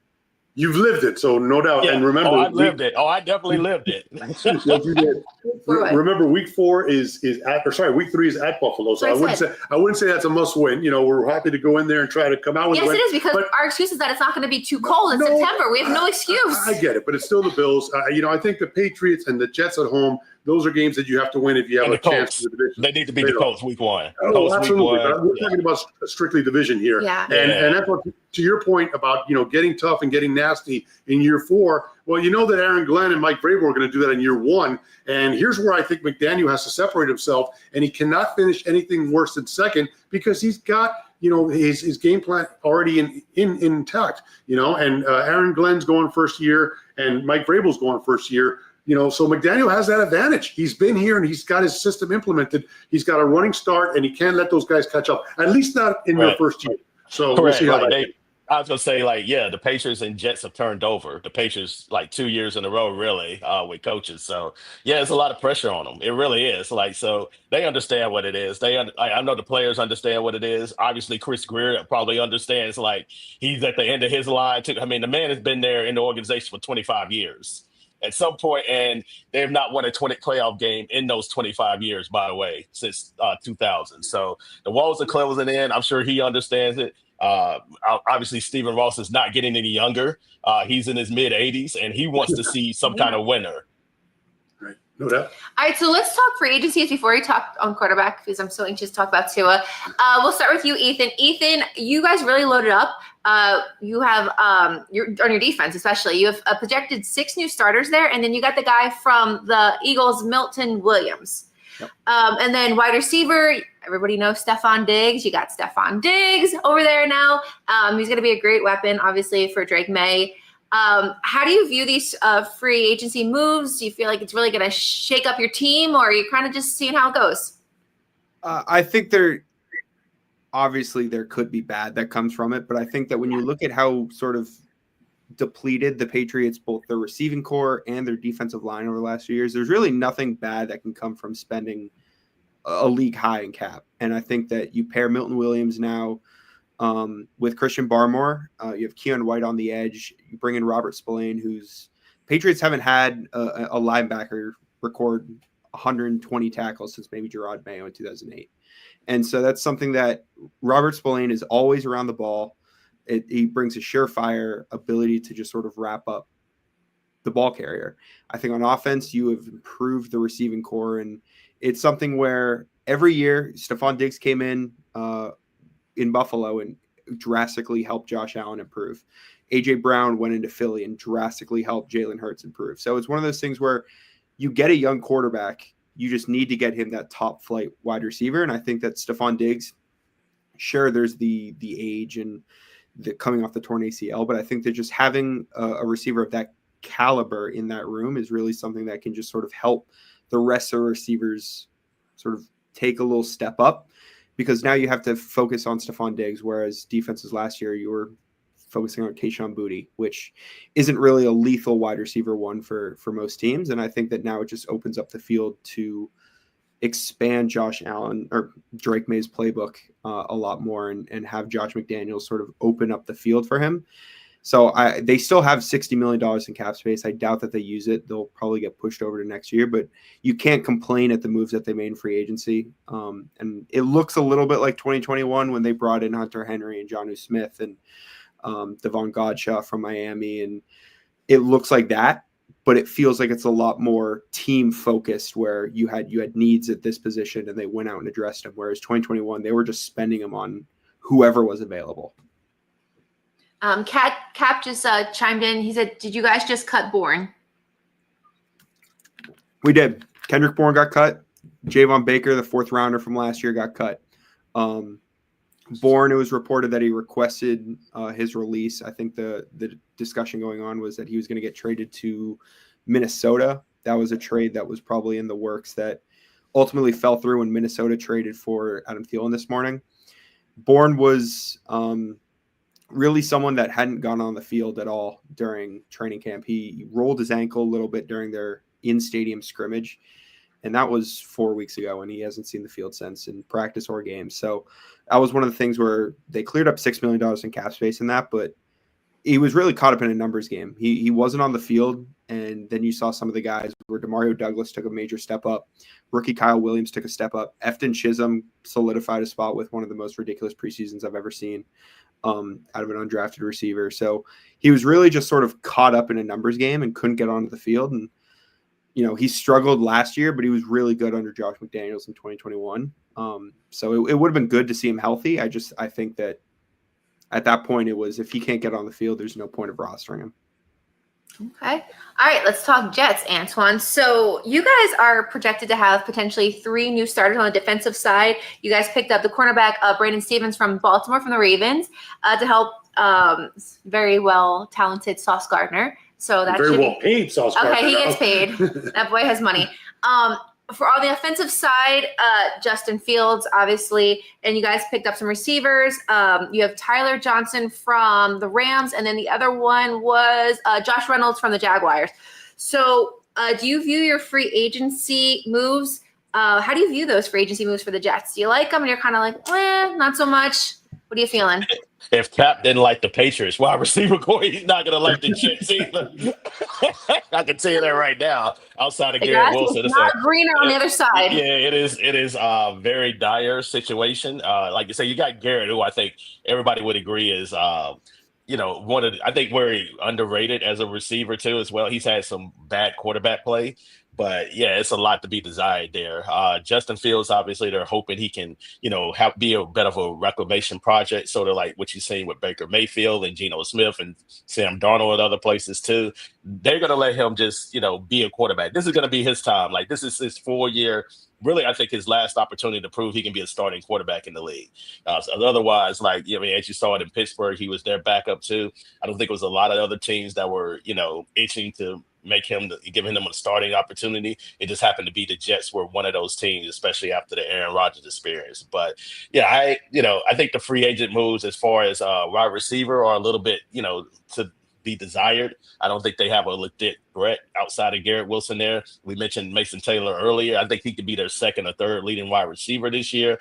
You've lived it, so no doubt. Yeah. And remember, I lived it. I definitely lived it. yes, you did. Remember, week 3 is at Buffalo. So I wouldn't say that's a must win. We're happy to go in there and try to come out with. Yes, it is, because our excuse is that it's not going to be too cold in September. We have no excuse. I get it, but it's still the Bills. I think the Patriots and the Jets at home, those are games that you have to win if you have a chance in the division. They need to be the Colts week 1. Oh, absolutely. We're talking about strictly division here. Yeah. And that's what, to your point about, getting tough and getting nasty in year 4. Well, that Aaron Glenn and Mike Vrabel are going to do that in year 1. And here's where I think McDaniel has to separate himself, and he cannot finish anything worse than second because he's got, his game plan already intact, and Aaron Glenn's going first year and Mike Vrabel's going first year. So McDaniel has that advantage. He's been here and he's got his system implemented. He's got a running start, and he can't let those guys catch up, at least not in their first year. So we'll see how I was going to say, the Patriots and Jets have turned over. The Patriots, 2 years in a row, really, with coaches. So, there's a lot of pressure on them. It really is. So they understand what it is. I know the players understand what it is. Obviously, Chris Greer probably understands, he's at the end of his line, too. I mean, the man has been there in the organization for 25 years. At some point, and they have not won a playoff game in those 25 years, by the way, since 2000. So the walls are closing in. I'm sure he understands it. Obviously, Stephen Ross is not getting any younger. He's in his mid-80s, and he wants to see some kind of winner. Right. No doubt. All right, so let's talk free agencies before we talk on quarterback, because I'm so anxious to talk about Tua. We'll start with you, Ethan. Ethan, you guys really loaded up. You have on your defense, especially. You have projected 6 new starters there, and then you got the guy from the Eagles, Milton Williams. Yep. And then wide receiver, everybody knows Stephon Diggs. You got Stephon Diggs over there now. He's going to be a great weapon, obviously, for Drake May. How do you view these free agency moves? Do you feel like it's really going to shake up your team, or are you kind of just seeing how it goes? I think obviously there could be bad that comes from it, but I think that when you look at how sort of depleted the Patriots, both their receiving core and their defensive line over the last few years, there's really nothing bad that can come from spending a league high in cap. And I think that you pair Milton Williams now with Christian Barmore, you have Keon White on the edge, you bring in Robert Spillane, who's Patriots haven't had a linebacker record 120 tackles since maybe Gerard Mayo in 2008. And so that's something that Robert Spillane is always around the ball. He brings a surefire ability to just sort of wrap up the ball carrier. I think on offense, you have improved the receiving core, and it's something where every year Stephon Diggs came in Buffalo and drastically helped Josh Allen improve. A.J. Brown went into Philly and drastically helped Jalen Hurts improve. So it's one of those things where you get a young quarterback, you just need to get him that top flight wide receiver. And I think that Stephon Diggs, sure, there's the age and the coming off the torn ACL, but I think that just having a receiver of that caliber in that room is really something that can just sort of help the rest of the receivers sort of take a little step up, because now you have to focus on Stephon Diggs, whereas defenses last year, you were focusing on Kayshon Boutte, which isn't really a lethal wide receiver one for most teams. And I think that now it just opens up the field to expand Josh Allen or Drake May's playbook a lot more and have Josh McDaniels sort of open up the field for him. So they still have $60 million in cap space. I doubt that they use it. They'll probably get pushed over to next year, but you can't complain at the moves that they made in free agency. And it looks a little bit like 2021 when they brought in Hunter Henry and Jonnu Smith and Devon Godshaw from Miami. And it looks like that, but it feels like it's a lot more team focused, where you had needs at this position and they went out and addressed them. Whereas 2021, they were just spending them on whoever was available. Cap just chimed in. He said, "Did you guys just cut Bourne?" We did. Kendrick Bourne got cut. Javon Baker, the 4th rounder from last year, got cut. Bourne, it was reported that he requested his release. I think the discussion going on was that he was going to get traded to Minnesota. That was a trade that was probably in the works that ultimately fell through when Minnesota traded for Adam Thielen this morning. Bourne was really someone that hadn't gone on the field at all during training camp. He rolled his ankle a little bit during their in-stadium scrimmage, and that was 4 weeks ago, and he hasn't seen the field since in practice or games. So that was one of the things where they cleared up $6 million in cap space in that, but he was really caught up in a numbers game. He wasn't on the field, and then you saw some of the guys where Demario Douglas took a major step up. Rookie Kyle Williams took a step up. Efton Chisholm solidified a spot with one of the most ridiculous preseasons I've ever seen out of an undrafted receiver. So he was really just sort of caught up in a numbers game and couldn't get onto the field. And, he struggled last year, but he was really good under Josh McDaniels in 2021. So it would have been good to see him healthy. I think that at that point, it was if he can't get on the field, there's no point of rostering him. Okay. All right, let's talk Jets, Antwan. So you guys are projected to have potentially 3 new starters on the defensive side. You guys picked up the cornerback Brandon Stevens from Baltimore from the Ravens to help very well talented Sauce Gardner. So that's very well paid Sauce Gardner. Okay, he gets paid. That boy has money. For on the offensive side, Justin Fields, obviously, and you guys picked up some receivers. You have Tyler Johnson from the Rams, and then the other one was Josh Reynolds from the Jaguars. So do you view your free agency moves? How do you view those free agency moves for the Jets? Do you like them, and you're kind of like, not so much? What are you feeling? If Cap didn't like the Patriots wide receiver Corey, he's not going to like the Jets either. I can tell you that right now. Outside of Garrett Wilson, it's not greener on the other side. Yeah, it is. It is a very dire situation. Like you say, you got Garrett, who I think everybody would agree is, one of I think very underrated as a receiver too as well. He's had some bad quarterback play. But yeah, it's a lot to be desired there. Justin Fields, obviously, they're hoping he can, be a bit of a reclamation project, sort of like what you're seeing with Baker Mayfield and Geno Smith and Sam Darnold and other places too. They're going to let him just, be a quarterback. This is going to be his time. Like this is his 4-year. Really, I think his last opportunity to prove he can be a starting quarterback in the league. So otherwise, as you saw it in Pittsburgh, he was their backup too. I don't think it was a lot of other teams that were, itching to giving him a starting opportunity. It just happened to be the Jets were one of those teams, especially after the Aaron Rodgers experience. But yeah, I think the free agent moves as far as wide receiver are a little bit, to be desired. I don't think they have a legit threat outside of Garrett Wilson there. We mentioned Mason Taylor earlier. I think he could be their second or third leading wide receiver this year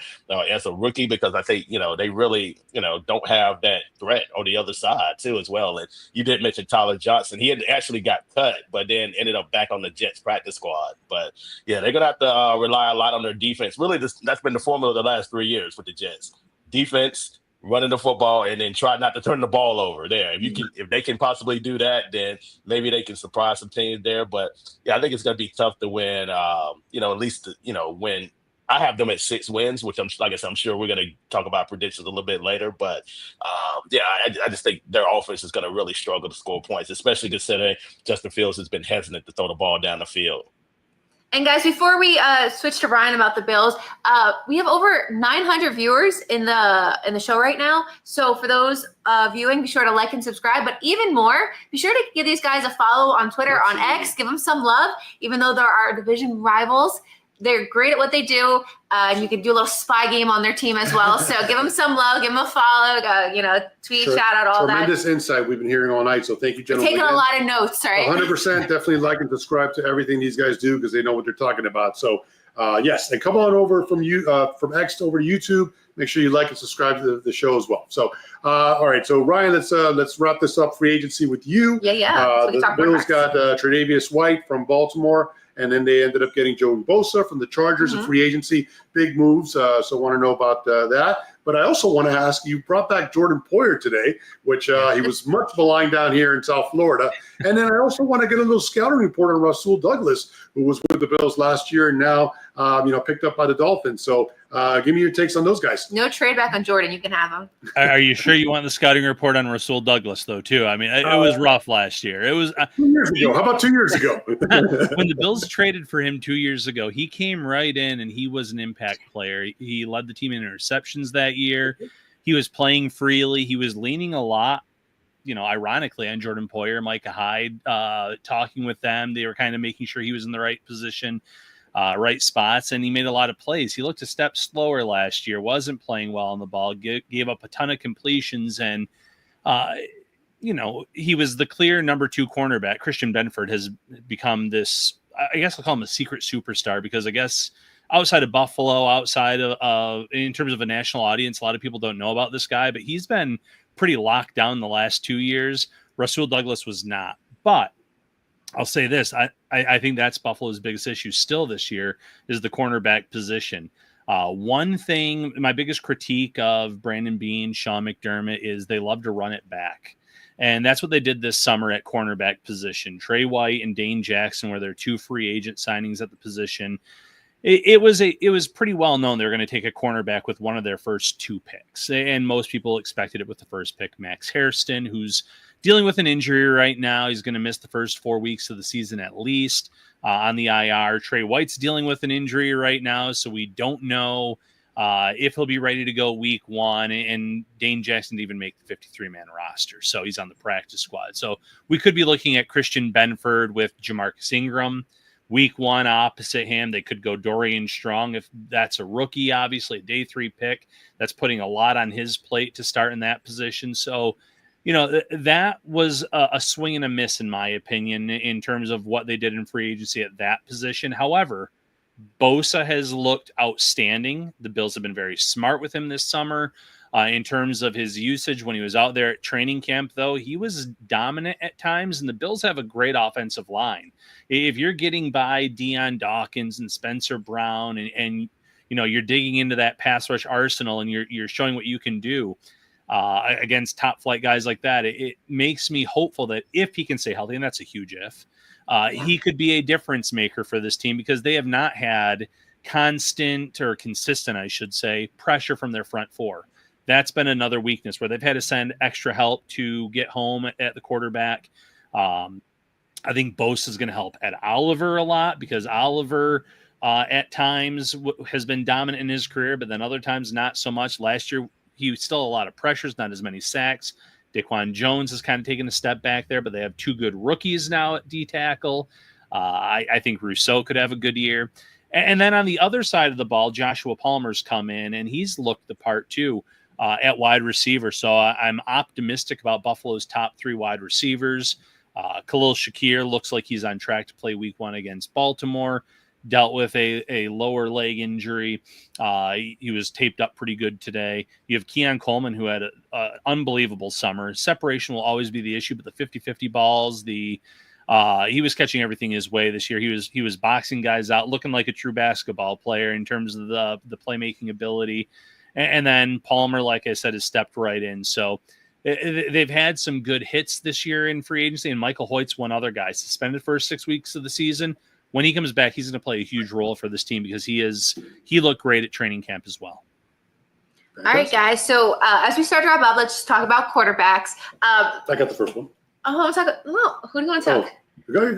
as a rookie, because I think, they really, don't have that threat on the other side too as well. And you did mention Tyler Johnson. He had actually got cut, but then ended up back on the Jets practice squad. But yeah, they're going to have to rely a lot on their defense. Really, that's been the formula the last 3 years with the Jets. Defense, running the football, and then try not to turn the ball over there. If they can possibly do that, then maybe they can surprise some teams there. But yeah, I think it's going to be tough to win. At least when I have them at 6 wins, which I'm sure we're going to talk about predictions a little bit later. But I just think their offense is going to really struggle to score points, especially considering Justin Fields has been hesitant to throw the ball down the field. And guys, before we switch to Ryan about the Bills, we have over 900 viewers in the show right now. So for those viewing, be sure to like and subscribe. But even more, be sure to give these guys a follow on Twitter, on X. Give them some love, even though there are division rivals. They're great at what they do. And you can do a little spy game on their team as well. So give them some love, give them a follow, tweet, sure. Shout out, all Tremendous insight we've been hearing all night. So thank you, gentlemen. We're taking a lot of notes, right? 100%. Definitely like and subscribe to everything these guys do because they know what they're talking about. So yes, and come on over from X over to YouTube. Make sure you like and subscribe to the show as well. So, all right. So Ryan, let's wrap this up. Free agency with you. Yeah. The Bills got Tre'Davious White from Baltimore. And then they ended up getting Joey Bosa from the Chargers in free agency. Big moves. So I want to know about that. But I also want to ask, you brought back Jordan Poyer today, which he was much maligned down here in South Florida. And then I also want to get a little scouting report on Rasul Douglas, who was with the Bills last year and now, picked up by the Dolphins. So give me your takes on those guys. No trade back on Jordan. You can have him. Are you sure you want the scouting report on Rasul Douglas, though, too? I mean, it was rough last year. It was 2 years ago. How about 2 years ago? When the Bills traded for him 2 years ago, he came right in and he was an impact player. He led the team in interceptions that year. He was playing freely. He was leaning a lot, ironically, on Jordan Poyer, Micah Hyde, talking with them. They were kind of making sure he was in the right position, right spots, and he made a lot of plays. He looked a step slower last year, wasn't playing well on the ball, gave up a ton of completions, and he was the clear number 2 cornerback. Christian Benford has become this, I guess I'll call him a secret superstar, because I guess outside of Buffalo, outside of in terms of a national audience, a lot of people don't know about this guy, but he's been pretty locked down the last 2 years. Rasul Douglas was not. But I'll say this. I think that's Buffalo's biggest issue still this year is the cornerback position. One thing, my biggest critique of Brandon Beane, Sean McDermott, is they love to run it back. And that's what they did this summer at cornerback position. Trey White and Dane Jackson were their 2 free agent signings at the position. It was pretty well known they were going to take a cornerback with one of their first 2 picks. And most people expected it with the first pick. Max Hairston, who's dealing with an injury right now. He's going to miss the first 4 weeks of the season at least on the IR. Trey White's dealing with an injury right now, so we don't know if he'll be ready to go week 1. And Dane Jackson didn't even make the 53-man roster, so he's on the practice squad. So we could be looking at Christian Benford with Jamarcus Ingram. Week 1 opposite him, they could go Dorian Strong if that's a rookie, obviously a day 3 pick. That's putting a lot on his plate to start in that position. So, that was a swing and a miss, in my opinion, in terms of what they did in free agency at that position. However, Bosa has looked outstanding. The Bills have been very smart with him this summer in terms of his usage. When he was out there at training camp, though, he was dominant at times, and the Bills have a great offensive line. If you're getting by Deion Dawkins and Spencer Brown and you're digging into that pass rush arsenal and you're showing what you can do against top flight guys like that, it makes me hopeful that if he can stay healthy, and that's a huge if, he could be a difference maker for this team, because they have not had consistent, I should say, pressure from their front 4. That's been another weakness where they've had to send extra help to get home at the quarterback. I think Bosa is going to help at Oliver a lot, because Oliver at times has been dominant in his career, but then other times not so much. Last year, he was still a lot of pressures, not as many sacks. Daquan Jones has kind of taken a step back there, but they have 2 good rookies now at D-tackle. I think Rousseau could have a good year. And then on the other side of the ball, Joshua Palmer's come in, and he's looked the part too at wide receiver. So I'm optimistic about Buffalo's top 3 wide receivers. Khalil Shakir looks like he's on track to play week 1 against Baltimore. Dealt with a lower leg injury. He was taped up pretty good today. You have Keon Coleman, who had an unbelievable summer. Separation will always be the issue, but the 50-50 balls, he was catching everything his way this year. He was boxing guys out, looking like a true basketball player in terms of the playmaking ability. And then Palmer, like I said, has stepped right in. So they've had some good hits this year in free agency, and Michael Hoyt's one other guy, suspended first 6 weeks of the season. When he comes back, he's going to play a huge role for this team, because he looked great at training camp as well. All right, guys. So as we start to wrap up, let's talk about quarterbacks. I got the first one. Who do you want to talk? Go ahead.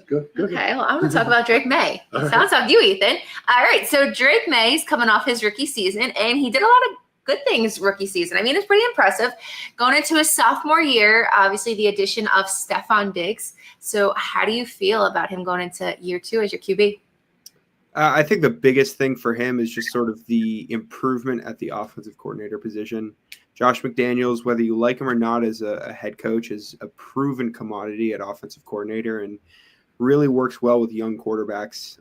Go. Okay, well, I'm going to talk about Drake May. Sounds like you, Ethan. All right, so Drake May's coming off his rookie season, and he did a lot of good things rookie season. I mean, it's pretty impressive. Going into his sophomore year, obviously the addition of Stephon Diggs. So how do you feel about him going into year 2 as your QB? I think the biggest thing for him is just sort of the improvement at the offensive coordinator position. Josh McDaniels, whether you like him or not as a head coach, is a proven commodity at offensive coordinator and really works well with young quarterbacks.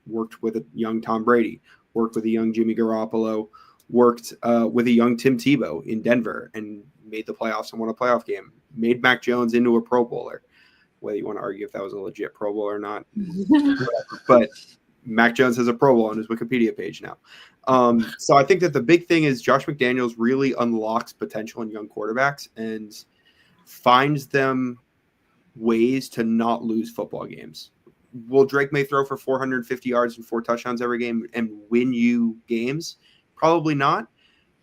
Worked with a young Tom Brady, worked with a young Jimmy Garoppolo, worked with a young Tim Tebow in Denver and made the playoffs and won a playoff game, made Mac Jones into a Pro Bowler. Whether you want to argue if that was a legit Pro Bowl or not. But Mac Jones has a Pro Bowl on his Wikipedia page now. So I think that the big thing is Josh McDaniels really unlocks potential in young quarterbacks and finds them ways to not lose football games. Will Drake May throw for 450 yards and 4 touchdowns every game and win you games? Probably not.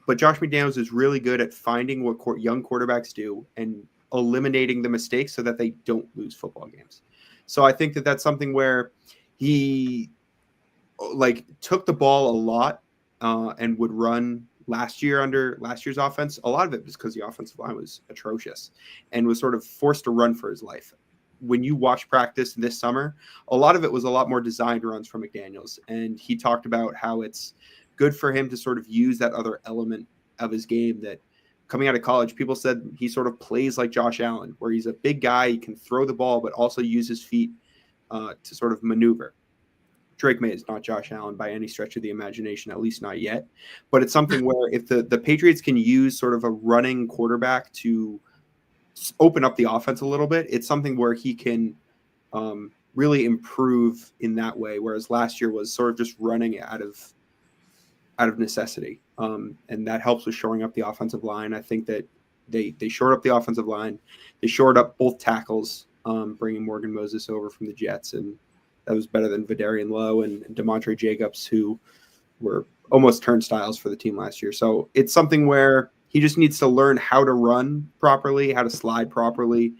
But Josh McDaniels is really good at finding what young quarterbacks do and eliminating the mistakes so that they don't lose football games. So I think that that's something where he took the ball a lot and would run last year under last year's offense. A lot of it was because the offensive line was atrocious and was sort of forced to run for his life. When you watch practice this summer, a lot of it was a lot more designed runs from McDaniels. And he talked about how it's good for him to sort of use that other element of his game that coming out of college, people said he sort of plays like Josh Allen, where he's a big guy, he can throw the ball, but also use his feet to sort of maneuver. Drake May is not Josh Allen by any stretch of the imagination, at least not yet. But it's something where if the Patriots can use sort of a running quarterback to open up the offense a little bit, it's something where he can really improve in that way. Whereas last year was sort of just running out of necessity. And that helps with shoring up the offensive line. I think that they shored up the offensive line. They shored up both tackles, bringing Morgan Moses over from the Jets. And that was better than Vidarian Lowe and Demontre Jacobs, who were almost turnstiles for the team last year. So it's something where he just needs to learn how to run properly, how to slide properly.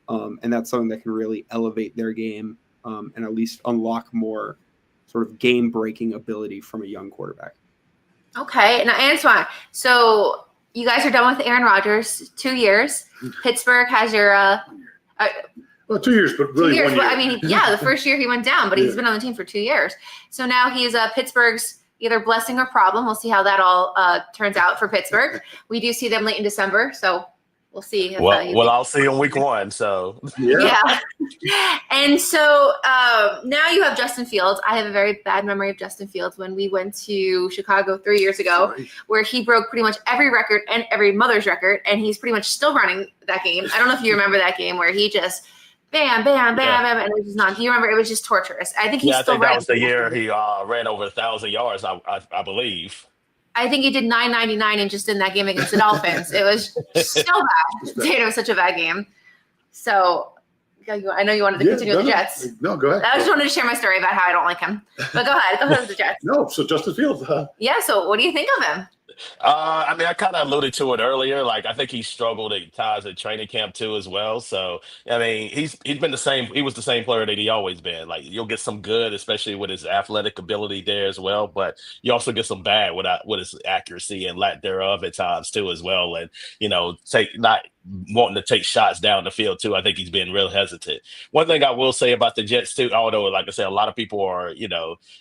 And that's something that can really elevate their game and at least unlock more sort of game-breaking ability from a young quarterback. Okay. Now, Antwan, so you guys are done with Aaron Rodgers, 2 years. Pittsburgh has your well, 2 years, but really 2 years. 1 year. Well, I mean, yeah, the first year he went down, but he's been on the team for 2 years. So now he's Pittsburgh's either blessing or problem. We'll see how that all turns out for Pittsburgh. We do see them late in December, so we'll see. If, well, I'll see in week 1. So yeah. And so now you have Justin Fields. I have a very bad memory of Justin Fields when we went to Chicago 3 years ago, where he broke pretty much every record and every mother's record, and he's pretty much still running that game. I don't know if you remember that game where he just bam, bam, bam, bam, and it was just not. Do you remember? It was just torturous. I think he's still running. That was the year he ran over 1,000 yards. I believe. I think he did 999 and just in that game against the Dolphins. It was so bad. It was such a bad game. So I know you wanted to continue with the Jets. No, go ahead. I just wanted to share my story about how I don't like him. But go ahead. Go ahead with the Jets. No, so Justin Fields. Yeah, so what do you think of him? I mean, I kind of alluded to it earlier. Like, I think he struggled at times at training camp too, as well. So, I mean, he's been the same. He was the same player that he always been. Like, you'll get some good, especially with his athletic ability there as well. But you also get some bad with his accuracy and lack thereof at times too, as well. And not wanting to take shots down the field too. I think he's been real hesitant. One thing I will say about the Jets too, although like I said, a lot of people are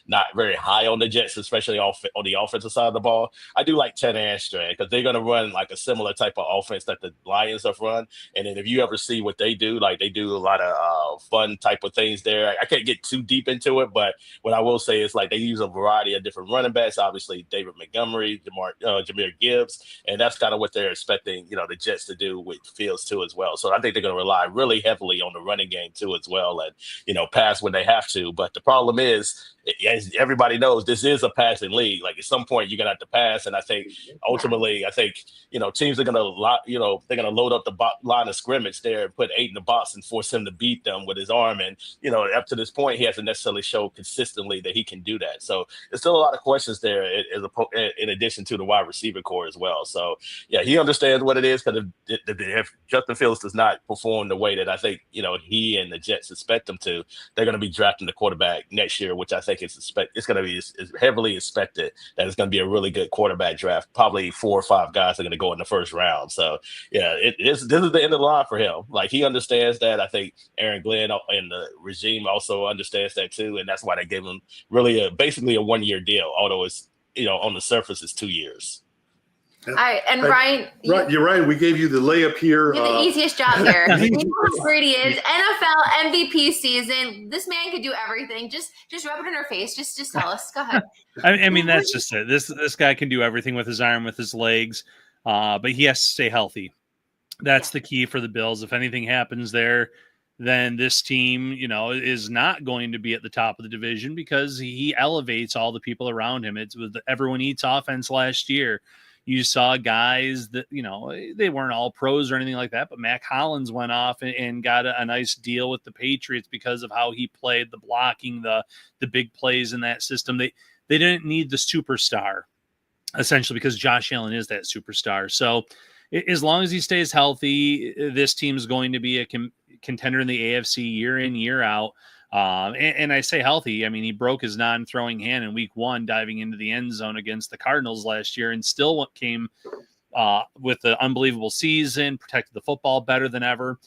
not very high on the Jets, especially on the offensive side of the ball. I do like Ted Armstrong because they're going to run like a similar type of offense that the Lions have run. And then if you ever see what they do, like they do a lot of fun type of things there. I can't get too deep into it, but what I will say is like they use a variety of different running backs. Obviously, David Montgomery, Jahmyr Gibbs, and that's kind of what they're expecting the Jets to do with Fields too as well. So I think they're going to rely really heavily on the running game too as well, and pass when they have to. But the problem is, as everybody knows, this is a passing league. Like at some point you're gonna have to pass, and I think ultimately, teams are gonna they're gonna load up the line of scrimmage there and put 8 in the box and force him to beat them with his arm. And up to this point, he hasn't necessarily showed consistently that he can do that. So there's still a lot of questions there, in addition to the wide receiver core as well. So yeah, he understands what it is, because if Justin Fields does not perform the way that I think he and the Jets expect him to, they're going to be drafting the quarterback next year, which I think it's going to be heavily expected that it's going to be a really good quarterback draft. Probably 4 or 5 guys are going to go in the first round. So yeah, this is the end of the line for him. Like he understands that. I think Aaron Glenn and the regime also understands that too, and that's why they gave him really basically a 1-year deal. Although it's on the surface it's 2 years. All right, and Ryan. You're right. We gave you the layup here. You're the easiest job here. You know how great he is. NFL MVP season. This man could do everything. Just rub it in her face. Just tell us. Go ahead. I mean, that's just it. This guy can do everything with his arm, with his legs, but he has to stay healthy. That's the key for the Bills. If anything happens there, then this team, is not going to be at the top of the division, because he elevates all the people around him. It's with everyone eats offense last year. You saw guys that, they weren't all pros or anything like that, but Mac Hollins went off and got a nice deal with the Patriots because of how he played, the blocking, the big plays in that system. They didn't need the superstar, essentially, because Josh Allen is that superstar. So as long as he stays healthy, this team is going to be a contender in the AFC year in, year out. And I say healthy, I mean, he broke his non-throwing hand in week 1, diving into the end zone against the Cardinals last year, and still came with an unbelievable season, protected the football better than ever.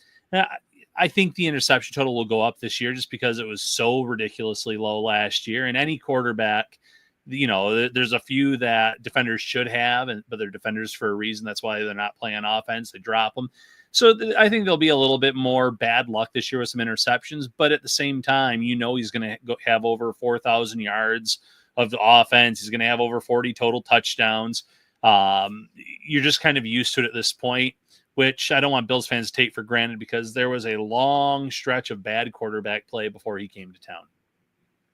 I think the interception total will go up this year just because it was so ridiculously low last year. And any quarterback, there's a few that defenders should have, but they're defenders for a reason. That's why they're not playing offense. They drop them. So I think there'll be a little bit more bad luck this year with some interceptions, but at the same time, he's going to have over 4,000 yards of the offense. He's going to have over 40 total touchdowns. You're just kind of used to it at this point, which I don't want Bills fans to take for granted because there was a long stretch of bad quarterback play before he came to town.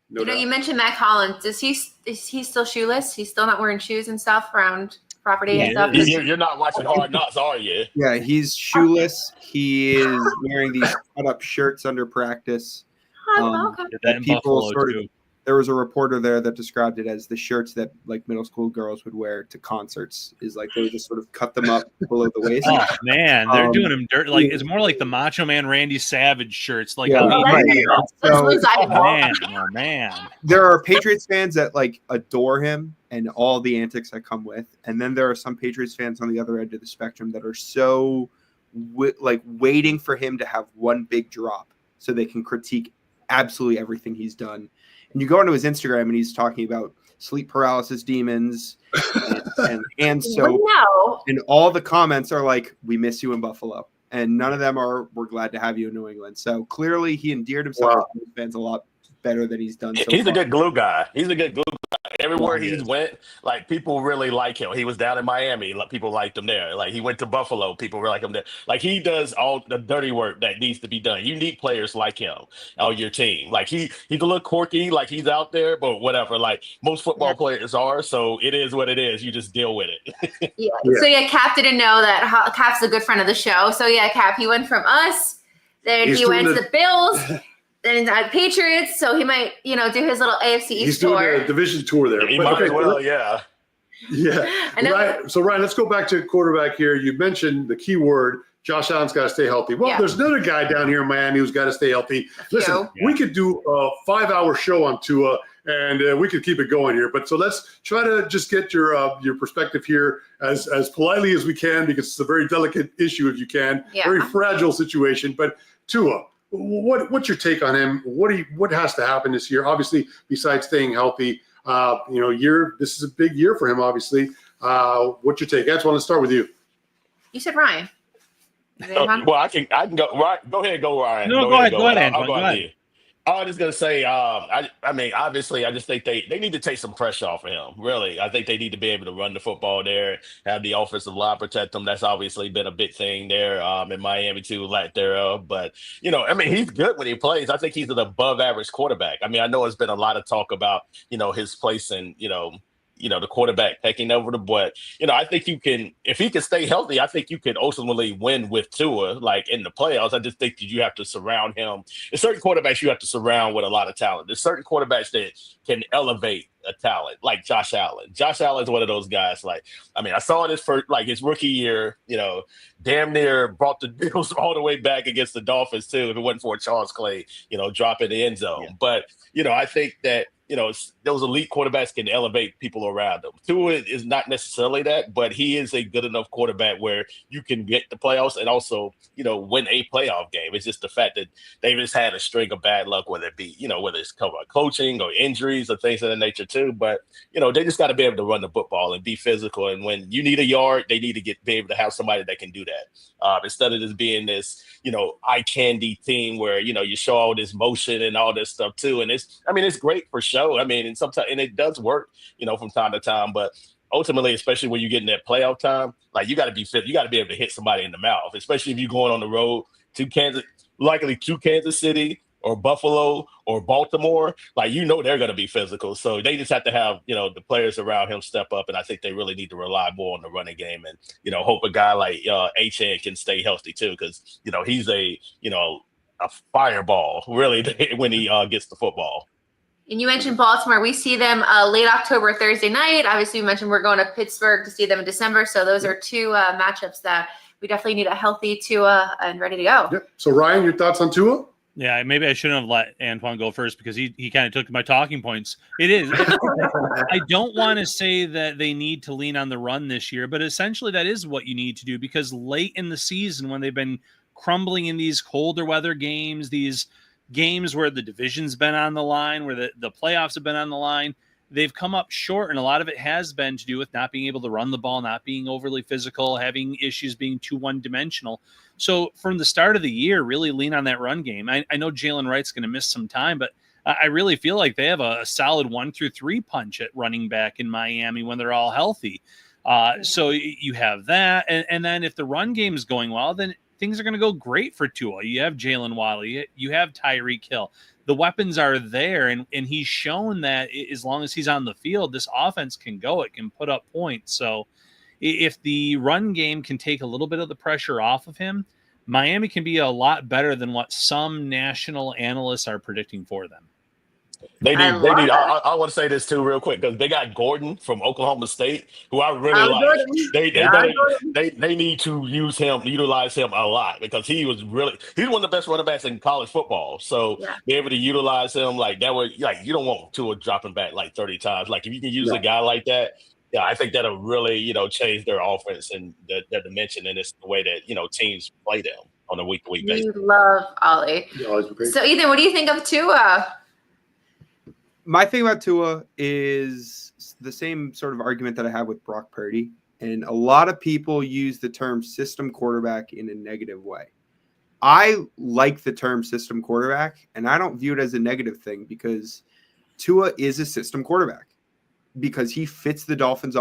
No doubt. You mentioned Matt Collins. Is he still shoeless? He's still not wearing shoes and stuff around property and stuff? You're not watching Hard Knocks, are you? Yeah, he's shoeless. He is wearing these cut-up shirts under practice. Okay. People there was a reporter there that described it as the shirts that like middle school girls would wear to concerts. Is like they would just sort of cut them up below the waist. Oh man, they're doing them dirty. Like it's more like the Macho Man Randy Savage shirts. Like man. There are Patriots fans that like adore him and all the antics that come with, and then there are some Patriots fans on the other end of the spectrum that are so waiting for him to have one big drop so they can critique absolutely everything he's done. And you go into his Instagram and he's talking about sleep paralysis demons and so and all the comments are like, we miss you in Buffalo. And none of them are, we're glad to have you in New England. So clearly he endeared himself to his fans a lot better than he's done so He's far. a good glue guy. Everywhere he's went, like people really like him. He was down in Miami, like people liked him there. Like he went to Buffalo, people really like him there. Like he does all the dirty work that needs to be done. You need players like him on your team. Like he's a little quirky, like he's out there, but whatever. Like most football players are, so it is what it is. You just deal with it. So Cap didn't know that Cap's a good friend of the show. So Cap, he went from us, then he went to the Bills. Then Patriots, so he might, do his little AFC East tour. He's doing a division tour there. He might as well, yeah. Right. So, Ryan, let's go back to quarterback here. You mentioned the key word, Josh Allen's got to stay healthy. Well, there's another guy down here in Miami who's got to stay healthy. Listen, we could do a 5-hour show on Tua, and we could keep it going here. But so let's try to just get your perspective here as politely as we can, because it's a very delicate issue if you can. Very fragile situation. But Tua, what's your take on him? What has to happen this year? Obviously, besides staying healthy, this is a big year for him. Obviously, what's your take? Antwan, let's start with you. You said Ryan. Well, I can go. Right, go ahead, go Ryan. No, go ahead, Antwan. I'll go ahead. I was just gonna say, I mean, obviously, I just think they need to take some pressure off of him. Really, I think they need to be able to run the football there, have the offensive line protect them. That's obviously been a big thing there in Miami too, lack thereof. But I mean, he's good when he plays. I think he's an above-average quarterback. I mean, I know there's been a lot of talk about his place in the quarterback taking over but I think you can, if he can stay healthy, I think you can ultimately win with Tua, like in the playoffs. I just think that you have to surround him. There's certain quarterbacks you have to surround with a lot of talent. There's certain quarterbacks that can elevate a talent, like Josh Allen. Josh Allen is one of those guys. Like, I mean, I saw this for his rookie year, damn near brought the Bills all the way back against the Dolphins too, if it wasn't for Charles Clay, dropping the end zone. Yeah. But, I think that, those elite quarterbacks can elevate people around them. Tua is not necessarily that, but he is a good enough quarterback where you can get the playoffs and also, win a playoff game. It's just the fact that they've just had a string of bad luck, whether it be, whether it's coaching or injuries or things of that nature too. But, they just got to be able to run the football and be physical. And when you need a yard, they need to be able to have somebody that can do that. Instead of just being this, eye candy team where, you show all this motion and all this stuff too. And it's great for show. I mean, and sometimes, and it does work, from time to time, but ultimately, especially when you get in that playoff time, like you got to be fit. You got to be able to hit somebody in the mouth, especially if you're going on the road to Kansas City or Buffalo or Baltimore. Like, they're going to be physical. So they just have to have, the players around him step up. And I think they really need to rely more on the running game and, hope a guy like Achane can stay healthy too. Because, he's a fireball really when he gets the football. And you mentioned Baltimore. We see them late October, Thursday night. Obviously, you mentioned we're going to Pittsburgh to see them in December. So those are two matchups that we definitely need a healthy Tua and ready to go. Yep. So, Ryan, your thoughts on Tua? Yeah, maybe I shouldn't have let Antwan go first because he kind of took my talking points. It is. I don't want to say that they need to lean on the run this year, but essentially that is what you need to do because late in the season when they've been crumbling in these colder weather games, these games where the division's been on the line, where the playoffs have been on the line, they've come up short, and a lot of it has been to do with not being able to run the ball, not being overly physical, having issues being too one-dimensional. So from the start of the year, really lean on that run game. I know Jalen Wright's going to miss some time, but I really feel like they have a solid 1-3 punch at running back in Miami when they're all healthy. So you have that. And then if the run game is going well, then things are going to go great for Tua. You have Jalen Waddle. You have Tyreek Hill. The weapons are there, and he's shown that as long as he's on the field, this offense can go. It can put up points. So if the run game can take a little bit of the pressure off of him, Miami can be a lot better than what some national analysts are predicting for them. I want to say this too real quick, because they got Gordon from Oklahoma State, who I really like. They need to utilize him a lot, because he's one of the best running backs in college football. So be able to utilize him like that way, like you don't want Tua dropping back like 30 times. Like if you can use a guy like that, I think that'll really, change their offense and their dimension, and it's the way that, teams play them on a week-to-week basis. You love Ollie. So Ethan, what do you think of Tua? My thing about Tua is the same sort of argument that I have with Brock Purdy. And a lot of people use the term system quarterback in a negative way. I like the term system quarterback, and I don't view it as a negative thing, because Tua is a system quarterback, because he fits the Dolphins'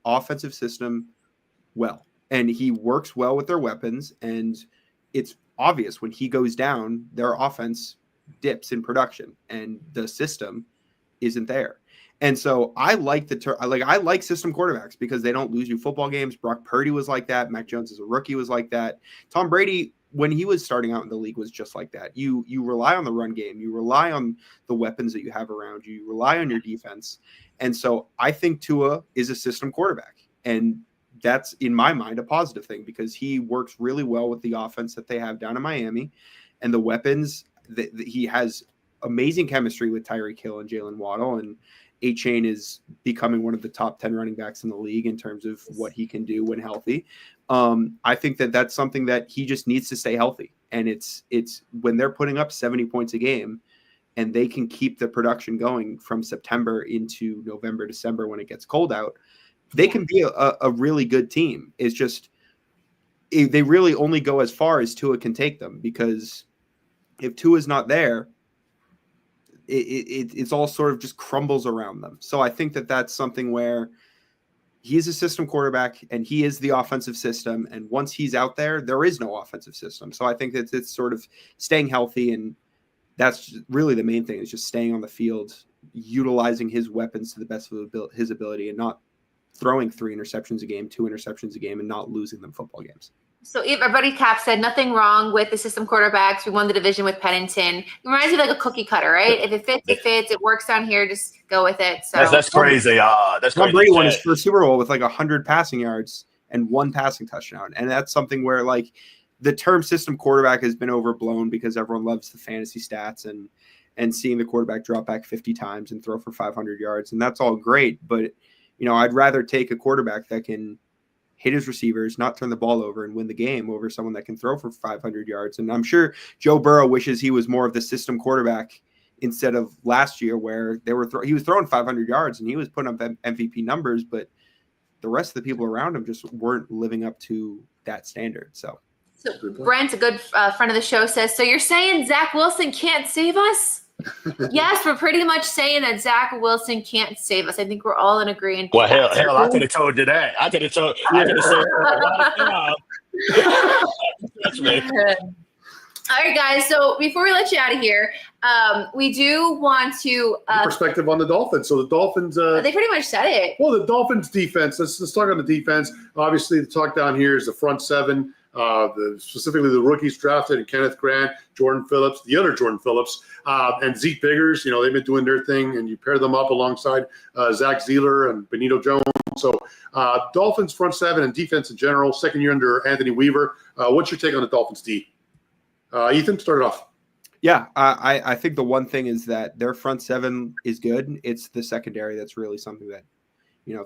offensive system well. And he works well with their weapons. And it's obvious when he goes down, their offense dips in production, and the system isn't there. And so I like I like system quarterbacks, because they don't lose you football games. Brock Purdy was like that. Mac Jones as a rookie was like that. Tom Brady, when he was starting out in the league, was just like that. You rely on the run game. You rely on the weapons that you have around you. You rely on your defense. And so I think Tua is a system quarterback. And that's, in my mind, a positive thing, because he works really well with the offense that they have down in Miami, and the weapons that he has amazing chemistry with Tyreek Hill and Jalen Waddle, and A-Chain is becoming one of the top 10 running backs in the league in terms of what he can do when healthy. I think that that's something that he just needs to stay healthy. And it's when they're putting up 70 points a game, and they can keep the production going from September into November, December, when it gets cold out, they can be a really good team. It's just, they really only go as far as Tua can take them, because if Tua's not there, it's all sort of just crumbles around them. So I think that that's something where he's a system quarterback, and he is the offensive system. And once he's out there, there is no offensive system. So I think that it's sort of staying healthy, and that's really the main thing, is just staying on the field, utilizing his weapons to the best of his ability, and not throwing 3 interceptions a game, 2 interceptions a game, and not losing them football games. So our buddy Cap said, nothing wrong with the system quarterbacks. We won the division with Pennington. It reminds me of like a cookie cutter, right? If it fits, it fits. It works down here, just go with it. So that's crazy. That's Tom crazy. Brady won his first Super Bowl with like 100 passing yards and 1 passing touchdown. And that's something where like the term system quarterback has been overblown, because everyone loves the fantasy stats and seeing the quarterback drop back 50 times and throw for 500 yards. And that's all great. But, I'd rather take a quarterback that can hit his receivers, not turn the ball over, and win the game, over someone that can throw for 500 yards. And I'm sure Joe Burrow wishes he was more of the system quarterback instead of last year, where he was throwing 500 yards and he was putting up MVP numbers, but the rest of the people around him just weren't living up to that standard. So Brent, a good friend of the show, says, so you're saying Zach Wilson can't save us? Yes, we're pretty much saying that Zach Wilson can't save us. I think we're all in agreement. Well, hell, I could have told you that. I could have said that's me. All right, guys. So before we let you out of here, we do want to perspective on the Dolphins. So the Dolphins, they pretty much said it. Well, the Dolphins defense. Let's talk on the defense. Obviously, the talk down here is the front seven. Specifically the rookies drafted, and Kenneth Grant, Jordan Phillips, the other Jordan Phillips, and Zeke Biggers. They've been doing their thing, and you pair them up alongside Zach Zeeler and Benito Jones. So Dolphins front seven and defense in general, second year under Anthony Weaver. What's your take on the Dolphins D? Ethan, start it off. Yeah, I think the one thing is that their front seven is good. It's the secondary that's really something that,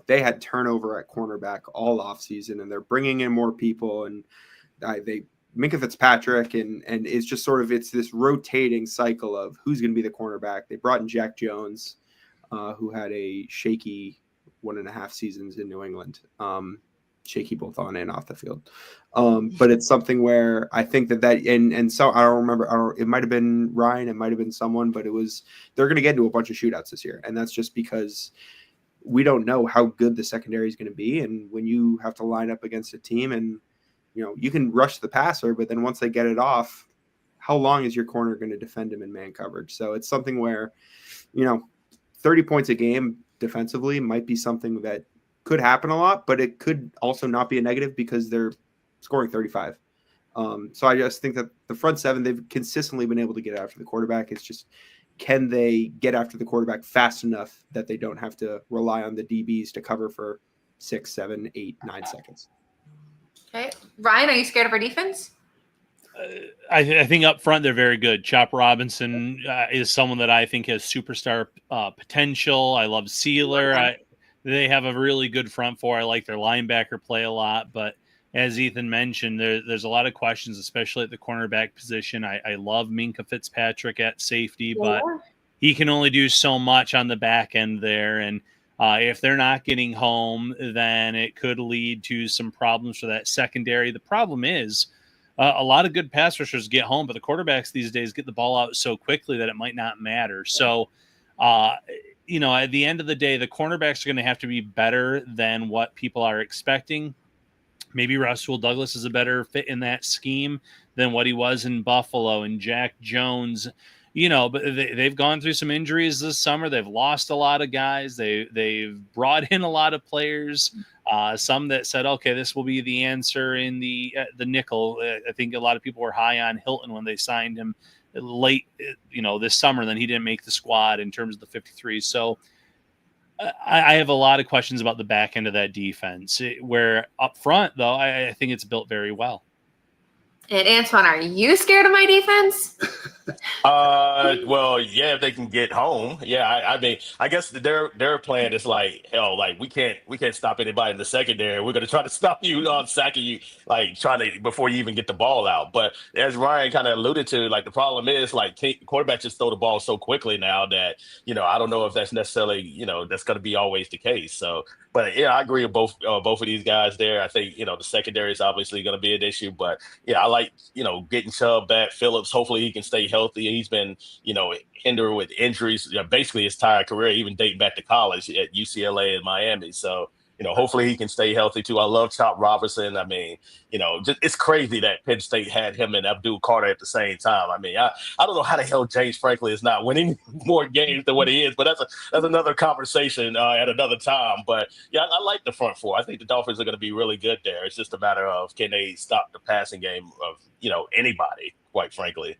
they had turnover at cornerback all offseason, and they're bringing in more people, and Minkah Fitzpatrick, and it's just sort of, it's this rotating cycle of who's going to be the cornerback. They brought in Jack Jones, who had a shaky 1.5 seasons in New England. shaky both on and off the field. But it's something where I think that and so I don't remember. It might have been Ryan. It might have been someone, but they're going to get into a bunch of shootouts this year, and that's just because we don't know how good the secondary is going to be. And when you have to line up against a team, and you can rush the passer, but then once they get it off, how long is your corner going to defend him in man coverage? So it's something where 30 points a game defensively might be something that could happen a lot, but it could also not be a negative because they're scoring 35. So I just think that the front seven, they've consistently been able to get after the quarterback. It's just, can they get after the quarterback fast enough that they don't have to rely on the DBs to cover for 6, 7, 8, 9 seconds? Okay. Ryan, are you scared of our defense? I think up front they're very good. Chop Robinson is someone that I think has superstar potential. I love Sealer. They have a really good front four. I like their linebacker play a lot, but as Ethan mentioned, there's a lot of questions, especially at the cornerback position. I love Minkah Fitzpatrick at safety, but he can only do so much on the back end there. And if they're not getting home, then it could lead to some problems for that secondary. The problem is a lot of good pass rushers get home, but the quarterbacks these days get the ball out so quickly that it might not matter. So, at the end of the day, the cornerbacks are going to have to be better than what people are expecting. Maybe Rasul Douglas is a better fit in that scheme than what he was in Buffalo, and Jack Jones, but they've gone through some injuries this summer. They've lost a lot of guys. They've brought in a lot of players. Some that said, okay, this will be the answer in the nickel. I think a lot of people were high on Hilton when they signed him late, this summer. Then he didn't make the squad in terms of the 53. So I have a lot of questions about the back end of that defense. Where up front, though, I think it's built very well. And Antwan, are you scared of my defense? Well, yeah, if they can get home. Yeah, I mean, I guess their plan is like, hell, like we can't stop anybody in the secondary. We're gonna try to stop you on sacking you, like trying to before you even get the ball out. But as Ryan kind of alluded to, like the problem is like quarterbacks just throw the ball so quickly now that I don't know if that's necessarily that's gonna be always the case. So. But yeah, I agree with both of these guys there. I think the secondary is obviously going to be an issue, but yeah, I like getting Chubb back. Phillips, hopefully he can stay healthy. He's been hindered with injuries basically his entire career, even dating back to college at UCLA and Miami. So hopefully he can stay healthy too. I love Chop Robinson. I mean, it's crazy that Penn State had him and Abdul Carter at the same time. I mean, I don't know how the hell James Franklin is not winning more games than what he is, but that's another conversation at another time. But yeah, I like the front four. I think the Dolphins are going to be really good there. It's just a matter of can they stop the passing game of anybody, quite frankly.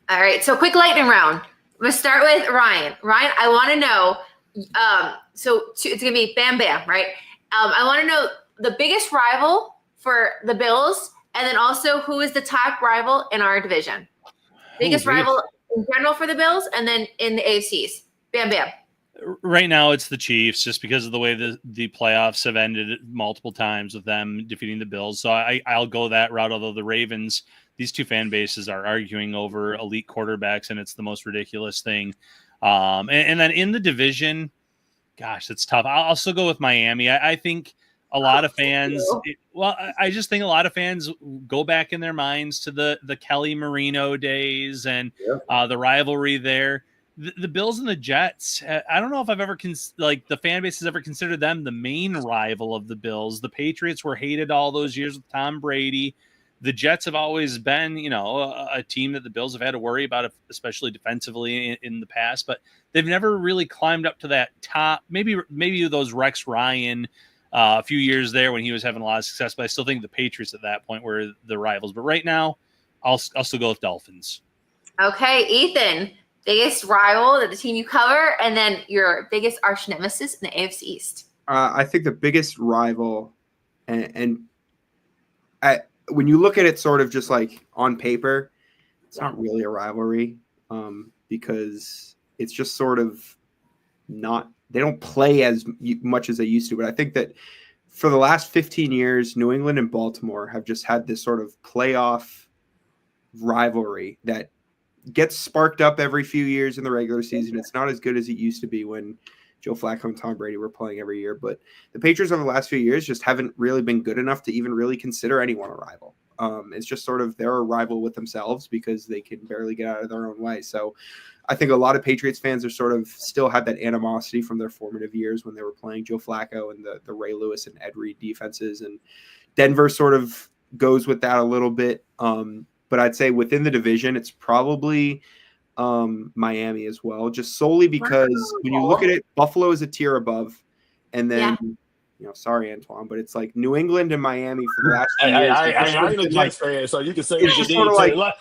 All right, so quick lightning round. I'm going to start with Ryan. Ryan, I want to know, it's going to be Bam Bam, right? I want to know the biggest rival for the Bills, and then also who is the top rival in our division. Biggest rival in general for the Bills, and then in the AFCs. Bam Bam. Right now, it's the Chiefs, just because of the way the playoffs have ended multiple times with them defeating the Bills. So I'll go that route, although the Ravens, these two fan bases are arguing over elite quarterbacks, and it's the most ridiculous thing. And then in the division, gosh, it's tough. I'll still go with Miami. I think a lot of fans, I just think a lot of fans go back in their minds to the Kelly Marino days and the rivalry there. The Bills and the Jets, I don't know if I've ever the fan base has ever considered them the main rival of the Bills. The Patriots were hated all those years with Tom Brady. The Jets have always been, a team that the Bills have had to worry about, especially defensively in the past, but they've never really climbed up to that top. Maybe those Rex Ryan a few years there when he was having a lot of success, but I still think the Patriots at that point were the rivals. But right now, I'll still go with Dolphins. Okay, Ethan, biggest rival that the team you cover, and then your biggest arch nemesis in the AFC East. I think the biggest rival, when you look at it sort of just like on paper, it's not really a rivalry because it's just sort of not – they don't play as much as they used to. But I think that for the last 15 years, New England and Baltimore have just had this sort of playoff rivalry that gets sparked up every few years in the regular season. It's not as good as it used to be when Joe Flacco and Tom Brady were playing every year. But the Patriots over the last few years just haven't really been good enough to even really consider anyone a rival. It's just sort of they're a rival with themselves because they can barely get out of their own way. So I think a lot of Patriots fans are sort of still have that animosity from their formative years when they were playing Joe Flacco and the Ray Lewis and Ed Reed defenses. And Denver sort of goes with that a little bit. But I'd say within the division, it's probably Miami as well, just solely because when you look at it, Buffalo is a tier above. And then, sorry, Antwan, but it's like New England and Miami for the last few years. I'm a Jets fan, so you can say it's just sort of like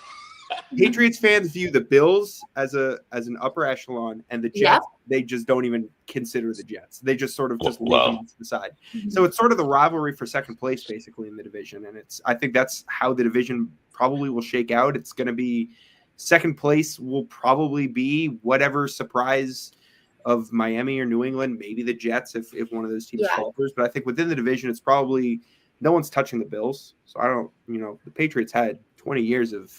Patriots fans view the Bills as an upper echelon, and the Jets, they just don't even consider the Jets. They just sort of just leave them to the side. So it's sort of the rivalry for second place, basically, in the division. And I think that's how the division probably will shake out. It's going to be second place will probably be whatever surprise of Miami or New England, maybe the Jets if one of those teams falters. But I think within the division, it's probably no one's touching the Bills. So I don't, the Patriots had 20 years of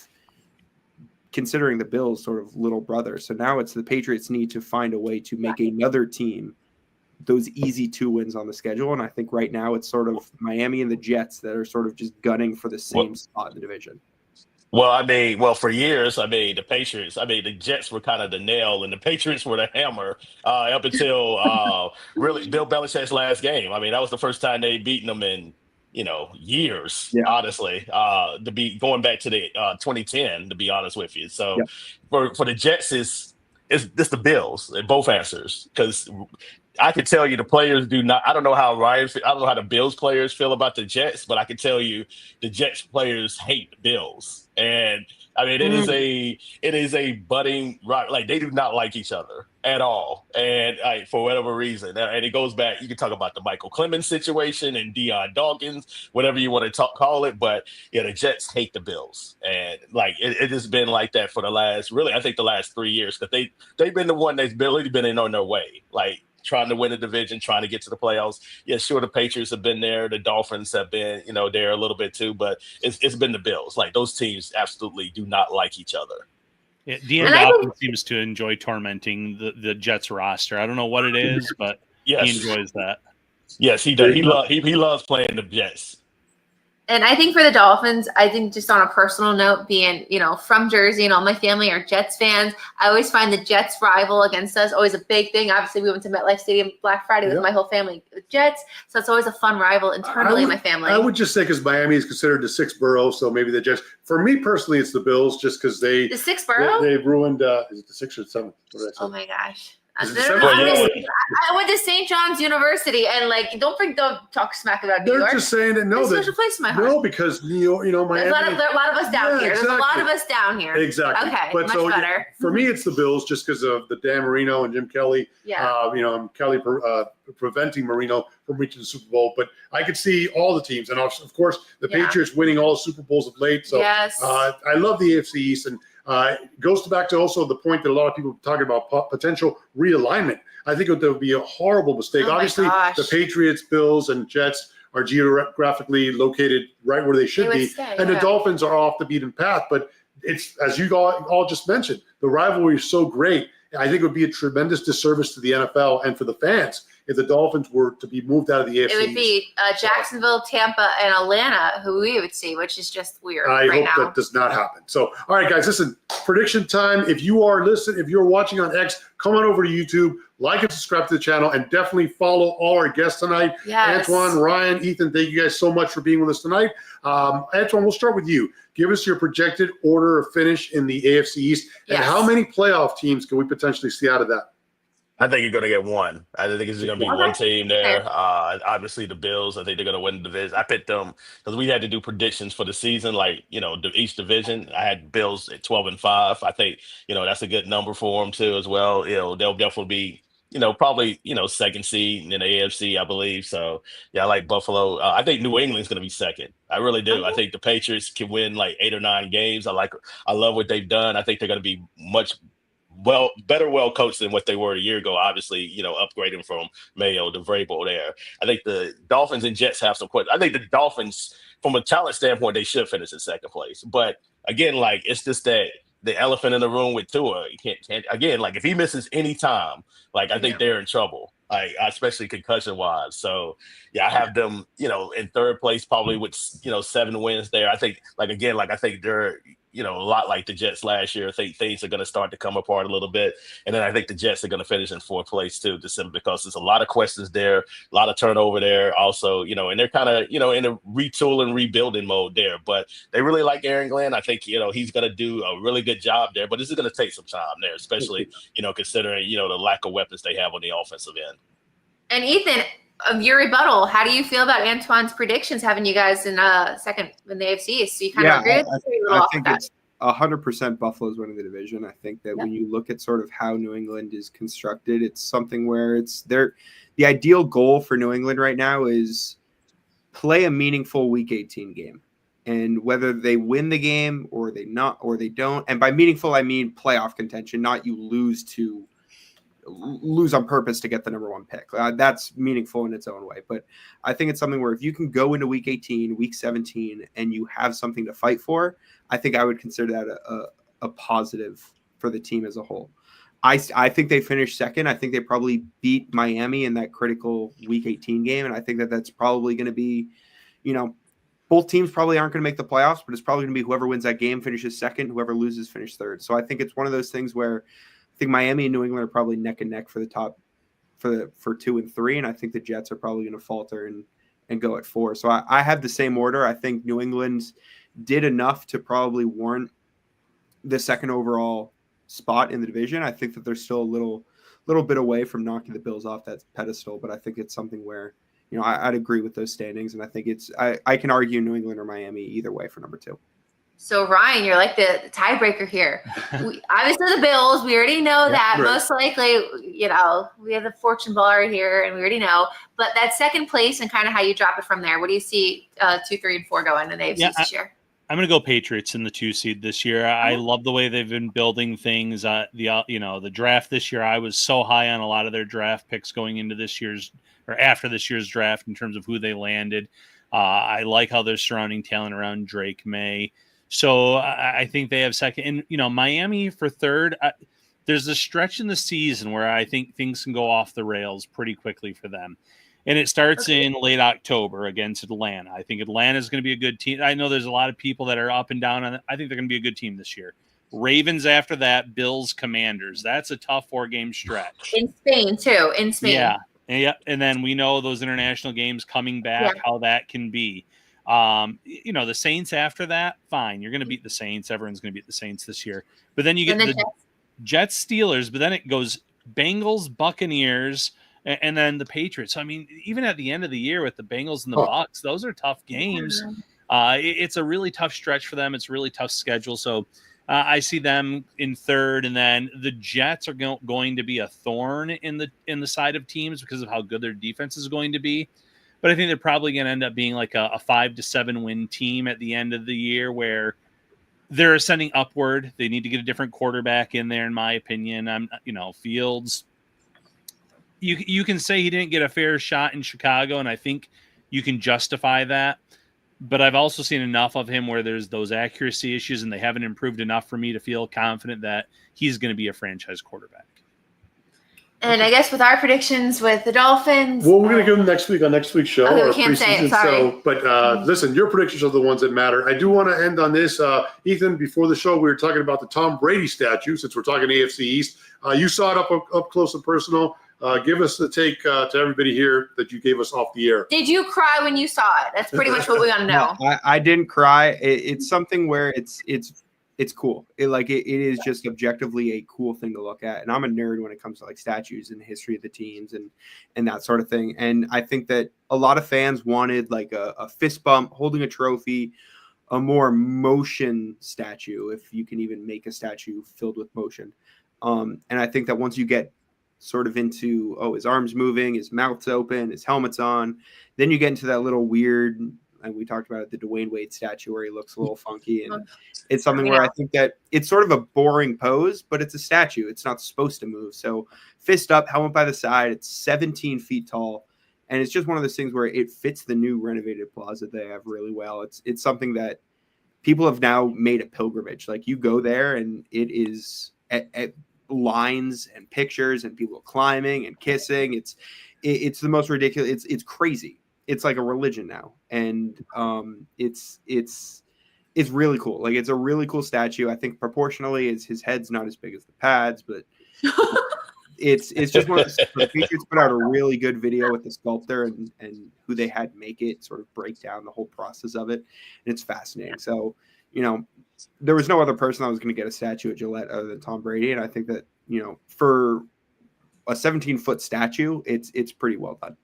considering the Bills sort of little brother. So now it's the Patriots need to find a way to make another team those easy 2 wins on the schedule. And I think right now it's sort of Miami and the Jets that are sort of just gunning for the same spot in the division. Well, for years, the Patriots, the Jets were kind of the nail and the Patriots were the hammer up until really Bill Belichick's last game. That was the first time they beaten them in, years, honestly, to be going back to the 2010, to be honest with you. So for the Jets, it's the Bills in both answers, because I could tell you the players do not. I don't know how the Bills players feel about the Jets, but I can tell you the Jets players hate the Bills. And it is a budding right. Like, they do not like each other at all, and for whatever reason. And it goes back. You can talk about the Michael Clemens situation and Deion Dawkins, whatever you want to call it. But the Jets hate the Bills, and it has been like that for the last 3 years, because they've been the one that's really been in on their way, trying to win a division, trying to get to the playoffs. Yeah, sure, the Patriots have been there. The Dolphins have been, there a little bit too, but it's been the Bills. Those teams absolutely do not like each other. Yeah, Deion Dawkins seems to enjoy tormenting the Jets roster. I don't know what it is, but he enjoys that. Yes, he does. He loves playing the Jets. And I think for the Dolphins, I think just on a personal note, being, from Jersey and all my family are Jets fans, I always find the Jets rival against us always a big thing. Obviously, we went to MetLife Stadium Black Friday with my whole family with Jets. So it's always a fun rival internally in my family. I would just say because Miami is considered the sixth borough, so maybe the Jets. For me personally, it's the Bills, just because the sixth borough? They ruined, is it the sixth or the seventh? What did I say? Oh, my gosh. I went to St. John's University, and don't talk smack about New York. They're just saying that it's a special place in my heart. No, because New York, Miami. There's a lot of us down here. Exactly. There's a lot of us down here. Exactly. Okay, but much better. For me, it's the Bills, just because of the Dan Marino and Jim Kelly. Yeah. Kelly preventing Marino from reaching the Super Bowl. But I could see all the teams, and of course the Patriots winning all the Super Bowls of late. So I love the AFC East, and it goes back to also the point that a lot of people are talking about potential realignment. I think that would be a horrible mistake. Obviously, the Patriots, Bills, and Jets are geographically located right where they should be. And the Dolphins are off the beaten path. But it's, as you all just mentioned, the rivalry is so great. I think it would be a tremendous disservice to the NFL and for the fans if the Dolphins were to be moved out of the AFC. It would be Jacksonville, Tampa, and Atlanta, who we would see, which is just weird. I hope that does not happen. So, all right, guys, listen, prediction time. If you're watching on X, come on over to YouTube, like and subscribe to the channel, and definitely follow all our guests tonight. Yes. Antwan, Ryan, Ethan, thank you guys so much for being with us tonight. Antwan, we'll start with you. Give us your projected order of finish in the AFC East, and how many playoff teams can we potentially see out of that? I think you're going to get one. I think it's going to be one team there. Obviously, the Bills, I think they're going to win the division. I picked them because we had to do predictions for the season, the East Division. I had Bills at 12-5. I think, that's a good number for them, too, as well. They'll definitely be, probably, second seed in the AFC, I believe. So, I like Buffalo. I think New England's going to be second. I really do. I think the Patriots can win 8 or 9 games. I love what they've done. I think they're going to be better coached than what they were a year ago. Obviously, upgrading from Mayo to Vrabel there. I think the Dolphins and Jets have some questions. I think the Dolphins, from a talent standpoint, they should finish in second place. But again, it's just that the elephant in the room with Tua. You can't again, if he misses any time, I think they're in trouble. like especially concussion wise. So yeah, I have them, in third place probably with 7 wins there. I think I think they're a lot like the Jets last year. I think things are going to start to come apart a little bit, and then I think the Jets are going to finish in fourth place too, just simply because there's a lot of questions there, a lot of turnover there, also, and they're kind of in a retooling, rebuilding mode there. But they really like Aaron Glenn. I think he's going to do a really good job there, but this is going to take some time there, especially considering the lack of weapons they have on the offensive end. And Ethan, of your rebuttal, how do you feel about Antwan's predictions having you guys in second in the AFC East? So you kind of agree with this? I think it's 100% Buffalo's winning the division. I think that when you look at sort of how New England is constructed, it's something where the ideal goal for New England right now is play a meaningful Week 18 game. And whether they win the game or they don't, and by meaningful I mean playoff contention, not you lose on purpose to get the number 1 pick. That's meaningful in its own way. But I think it's something where if you can go into Week 18, Week 17, and you have something to fight for, I think I would consider that a positive for the team as a whole. I think they finished second. I think they probably beat Miami in that critical Week 18 game, and I think that that's probably going to be, both teams probably aren't going to make the playoffs, but it's probably going to be whoever wins that game finishes second, whoever loses finishes third. So I think it's one of those things where I think Miami and New England are probably neck and neck for the top for 2 and 3, and I think the Jets are probably going to falter and go at 4. So I have the same order. I think New England did enough to probably warrant the second overall spot in the division. I think that they're still a little bit away from knocking the Bills off that pedestal, but I think it's something where I'd agree with those standings, and I think I can argue New England or Miami either way for number 2. So Ryan, you're like the tiebreaker here. Obviously the Bills, we already know that. Right. Most likely, we have the fortune bar here, and we already know. But that second place and kind of how you drop it from there. What do you see 2, 3, and 4 going in the AFC this year? I'm going to go Patriots in the 2 seed this year. I love the way they've been building things. The draft this year, I was so high on a lot of their draft picks going into this year's or after this year's draft in terms of who they landed. I like how they're surrounding talent around Drake May. So I think they have second. And, Miami for third. There's a stretch in the season where I think things can go off the rails pretty quickly for them. And it starts in late October against Atlanta. I think Atlanta is going to be a good team. I know there's a lot of people that are up and down on it. I think they're going to be a good team this year. Ravens after that, Bills, Commanders. That's a tough 4-game stretch. In Spain, too. In Spain. Yeah. And then we know those international games coming back, how that can be. The Saints after that, fine. You're going to beat the Saints. Everyone's going to beat the Saints this year. But then you get the Jets, Steelers, but then it goes Bengals, Buccaneers, and then the Patriots. So, I mean, even at the end of the year with the Bengals and the Bucs, those are tough games. It's a really tough stretch for them. It's a really tough schedule. So I see them in third, and then the Jets are going to be a thorn in the side of teams because of how good their defense is going to be. But I think they're probably going to end up being like a 5 to 7 win team at the end of the year where they're ascending upward. They need to get a different quarterback in there, in my opinion. Fields. You can say he didn't get a fair shot in Chicago, and I think you can justify that. But I've also seen enough of him where there's those accuracy issues, and they haven't improved enough for me to feel confident that he's going to be a franchise quarterback. And I guess with our predictions with the Dolphins. Well, we're going to go next week on next week's show. Okay, we can't say it, sorry. Listen, your predictions are the ones that matter. I do want to end on this. Ethan, before the show, we were talking about the Tom Brady statue, since we're talking AFC East. You saw it up close and personal. Give us the take to everybody here that you gave us off the air. Did you cry when you saw it? That's pretty much what we want to know. No, I didn't cry. It's something where it's cool. It is just objectively a cool thing to look at. And I'm a nerd when it comes to like statues and the history of the teams and that sort of thing. And I think that a lot of fans wanted like a fist bump, holding a trophy, a more motion statue, if you can even make a statue filled with motion. And I think that once you get sort of into, his arm's moving, his mouth's open, his helmet's on, then you get into that little weird, and we talked about it, the Dwayne Wade statue where he looks a little funky. And it's something where I think that it's sort of a boring pose, but it's a statue. It's not supposed to move. So fist up, helmet by the side. It's 17 feet tall. And it's just one of those things where it fits the new renovated plaza they have really well. It's something that people have now made a pilgrimage. Like you go there and it is lines and pictures and people climbing and kissing. It's the most ridiculous. It's crazy. It's like a religion now, and it's really cool. Like, it's a really cool statue. I think proportionally, his head's not as big as the pads, but it's just one of the Patriots put out a really good video with the sculptor and who they had make it, sort of break down the whole process of it, and it's fascinating. So, there was no other person that was going to get a statue at Gillette other than Tom Brady, and I think that for a 17-foot statue, it's pretty well done.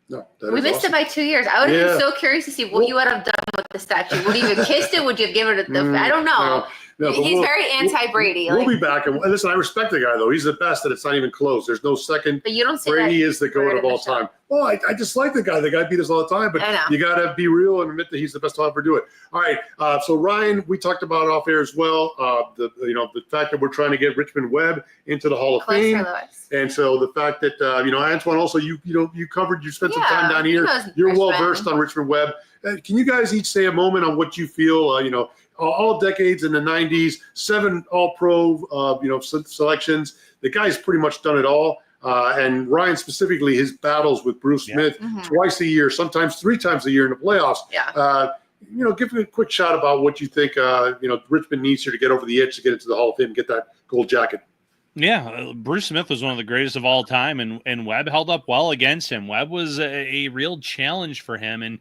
No, we missed it by 2 years. I would have been so curious to see what you would have done with the statue. Would you have kissed it? Would you have given it I don't know. No, he's very anti-Brady. We'll be back. And listen, I respect the guy, though. He's the best, and it's not even close. There's no second. But you don't say Brady that is the GOAT of all time. Well, I just like the guy. The guy beat us all the time, but you got to be real and admit that he's the best to ever do it. All right. So Ryan, we talked about off air as well. The fact that we're trying to get Richmond Webb into the Hall of Fame, and so the fact that Antwan also you spent some time down here. You're well versed on Richmond Webb. Can you guys each say a moment on what you feel? All decades in the 90s, 7 All-Pro, selections. The guy's pretty much done it all. And Ryan specifically, his battles with Bruce Smith twice a year, sometimes 3 times a year in the playoffs. Give me a quick shout about what you think, Richmond needs here to get over the edge to get into the Hall of Fame and get that gold jacket. Yeah, Bruce Smith was one of the greatest of all time, and Webb held up well against him. Webb was a real challenge for him, and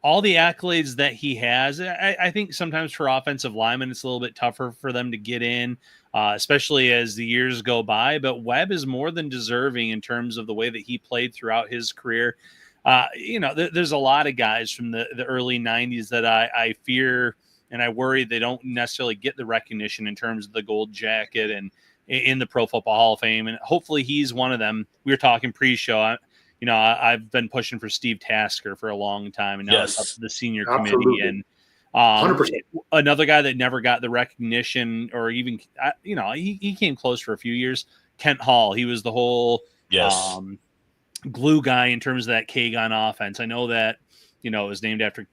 all the accolades that he has, I think sometimes for offensive linemen, it's a little bit tougher for them to get in, especially as the years go by. But Webb is more than deserving in terms of the way that he played throughout his career. There's a lot of guys from the early 90s that I fear and I worry they don't necessarily get the recognition in terms of the gold jacket and in the Pro Football Hall of Fame. And hopefully he's one of them. We were talking pre-show. I've been pushing for Steve Tasker for a long time, and now it's up to the senior committee. And 100%. Another guy that never got the recognition, or even he came close for a few years. Kent Hall, he was the whole glue guy in terms of that K-gun offense. I know that it was named after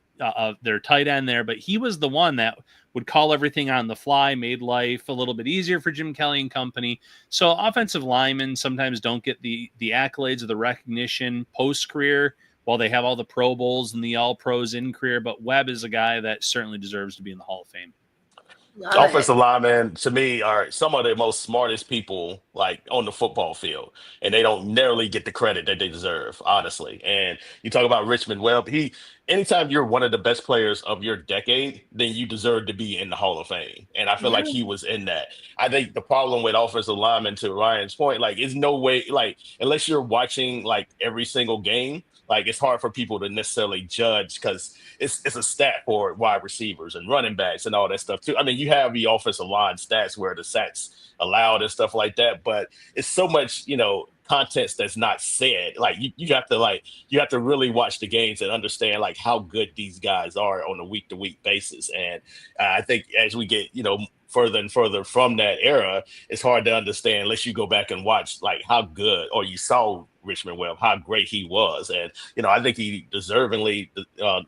their tight end there, but he was the one that would call everything on the fly, made life a little bit easier for Jim Kelly and company. So offensive linemen sometimes don't get the accolades or the recognition post-career while they have all the Pro Bowls and the All-Pros in career, but Webb is a guy that certainly deserves to be in the Hall of Fame. Offensive linemen, to me, are some of the most smartest people on the football field, and they don't nearly get the credit that they deserve, honestly. And you talk about Richmond Webb. Anytime you're one of the best players of your decade, then you deserve to be in the Hall of Fame. And I feel like he was in that. I think the problem with offensive linemen, to Ryan's point, is no way, unless you're watching every single game, it's hard for people to necessarily judge, because it's a stat for wide receivers and running backs and all that stuff too. I mean, you have the offensive line stats where the sacks allowed and stuff like that, but it's so much, context that's not said. You have to really watch the games and understand how good these guys are on a week to week basis. And I think as we get, further and further from that era, it's hard to understand unless you go back and watch how good, or you saw Richmond Webb, how great he was. And, I think he deservingly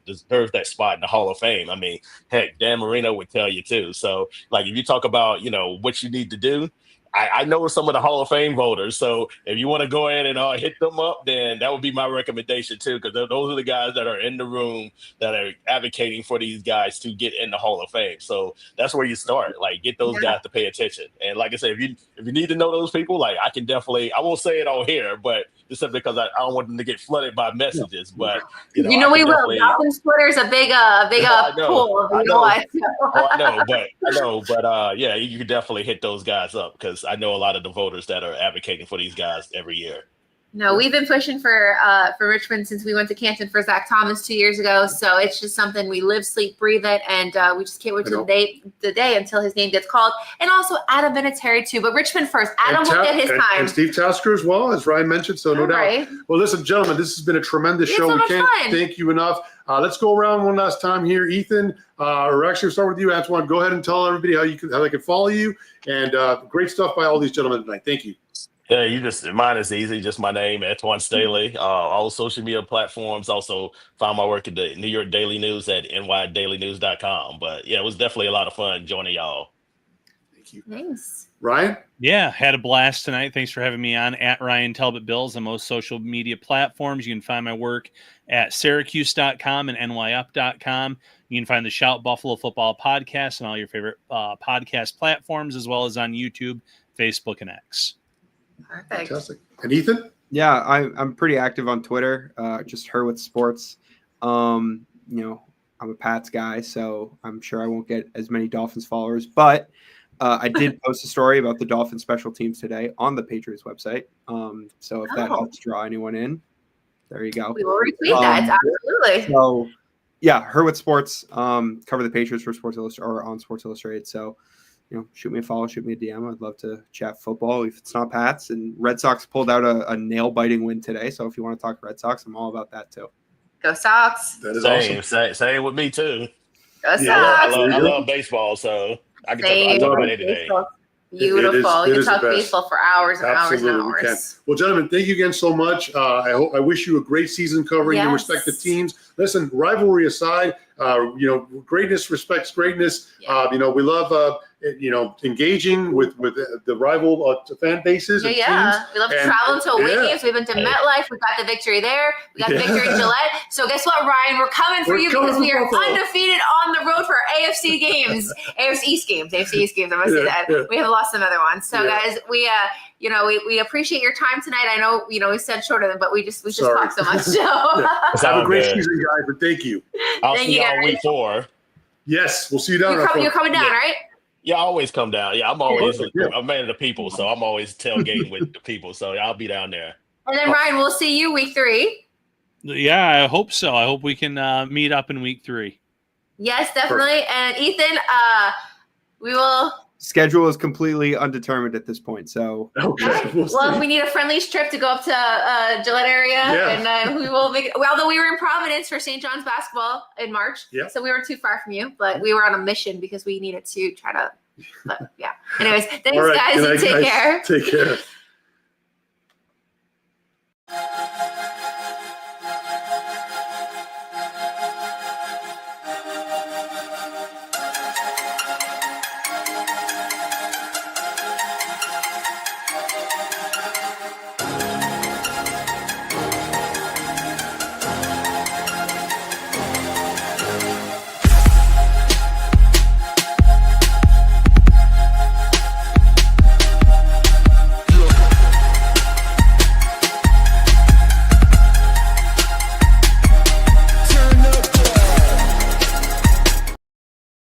deserves that spot in the Hall of Fame. I mean, heck, Dan Marino would tell you too. So if you talk about, what you need to do, I know some of the Hall of Fame voters. So if you want to go in and hit them up, then that would be my recommendation too, because those are the guys that are in the room that are advocating for these guys to get in the Hall of Fame. So that's where you start. Get those guys to pay attention. And like I said, if you need to know those people, I can definitely, I won't say it on here, but just because I don't want them to get flooded by messages. But we will. Dolphins Twitter is a big pool. I know, but yeah, you can definitely hit those guys up, because I know a lot of the voters that are advocating for these guys every year. No, we've been pushing for Richmond since we went to Canton for Zach Thomas 2 years ago. So it's just something we live, sleep, breathe it, and we just can't wait till the day until his name gets called. And also Adam Vinatieri too, but Richmond first. Adam will get his time. And Steve Tasker as well, as Ryan mentioned. So no doubt. Right. Well, listen, gentlemen, this has been a tremendous show. We can't thank you enough. Let's go around one last time here, Ethan. Or actually, we'll start with you, Antwan. Go ahead and tell everybody how they can follow you. And great stuff by all these gentlemen tonight. Thank you. Yeah, mine is easy. Just my name, Antwan Staley. All social media platforms. Also found my work at the New York Daily News at nydailynews.com. But yeah, it was definitely a lot of fun joining y'all. Thank you. Thanks. Ryan? Yeah, had a blast tonight. Thanks for having me on at Ryan Talbot Bills on most social media platforms. You can find my work at Syracuse.com and NYUp.com. You can find the Shout Buffalo Football podcast on all your favorite podcast platforms, as well as on YouTube, Facebook, and X. Perfect. Fantastic. And Ethan? Yeah, I'm pretty active on Twitter, just Hurwitz Sports. You know, I'm a Pats guy, so I'm sure I won't get as many Dolphins followers, but I did post a story about the Dolphins special teams today on the Patriots website. So if that helps draw anyone in, there you go. We will retweet that. Absolutely. So yeah, Hurwitz Sports, cover the Patriots for Sports Illustrated or on Sports Illustrated. So, you know, shoot me a follow, shoot me a DM. I'd love to chat football if it's not Pats. And Red Sox pulled out a nail-biting win today. So if you want to talk Red Sox, I'm all about that too. Go Sox. That is awesome. Same with me too. Go Sox. I love baseball, so I can talk about it any day. Beautiful. You can talk baseball for hours and Absolutely, hours and we can. hours. Well, gentlemen, thank you again so much. I wish you a great season covering your respective teams. Listen, rivalry aside, you know, greatness respects greatness. Yeah. You know, we love you know, engaging with the rival fan bases and teams. We love to travel to away games. We've been to MetLife. We got the victory there. We got the victory in Gillette. So guess what, Ryan? We're coming for you because we are undefeated on the road for our AFC games, AFC East games. I'm gonna say that. We have lost some other ones. So guys, we you know, we appreciate your time tonight. I know, you know, we said shorter than, but we just talked so much. So have a great season, guys. But thank you. I'll see you all week 4. Yes, we'll see you down. You're coming down, right? Yeah, I always come down. Yeah, I'm always a man of the people, so I'm always tailgating with the people. So I'll be down there. And then Ryan, we'll see you week 3. Yeah, I hope so. I hope we can meet up in week 3. Yes, definitely. Perfect. And Ethan, we will. Schedule is completely undetermined at this point. So well, we need a friendly trip to go up to Gillette area, and we will make it. Well, although we were in Providence for St. John's basketball in March, so we weren't too far from you, but we were on a mission because we needed to try to. But yeah. Anyways, thanks, guys, and take care. Take care.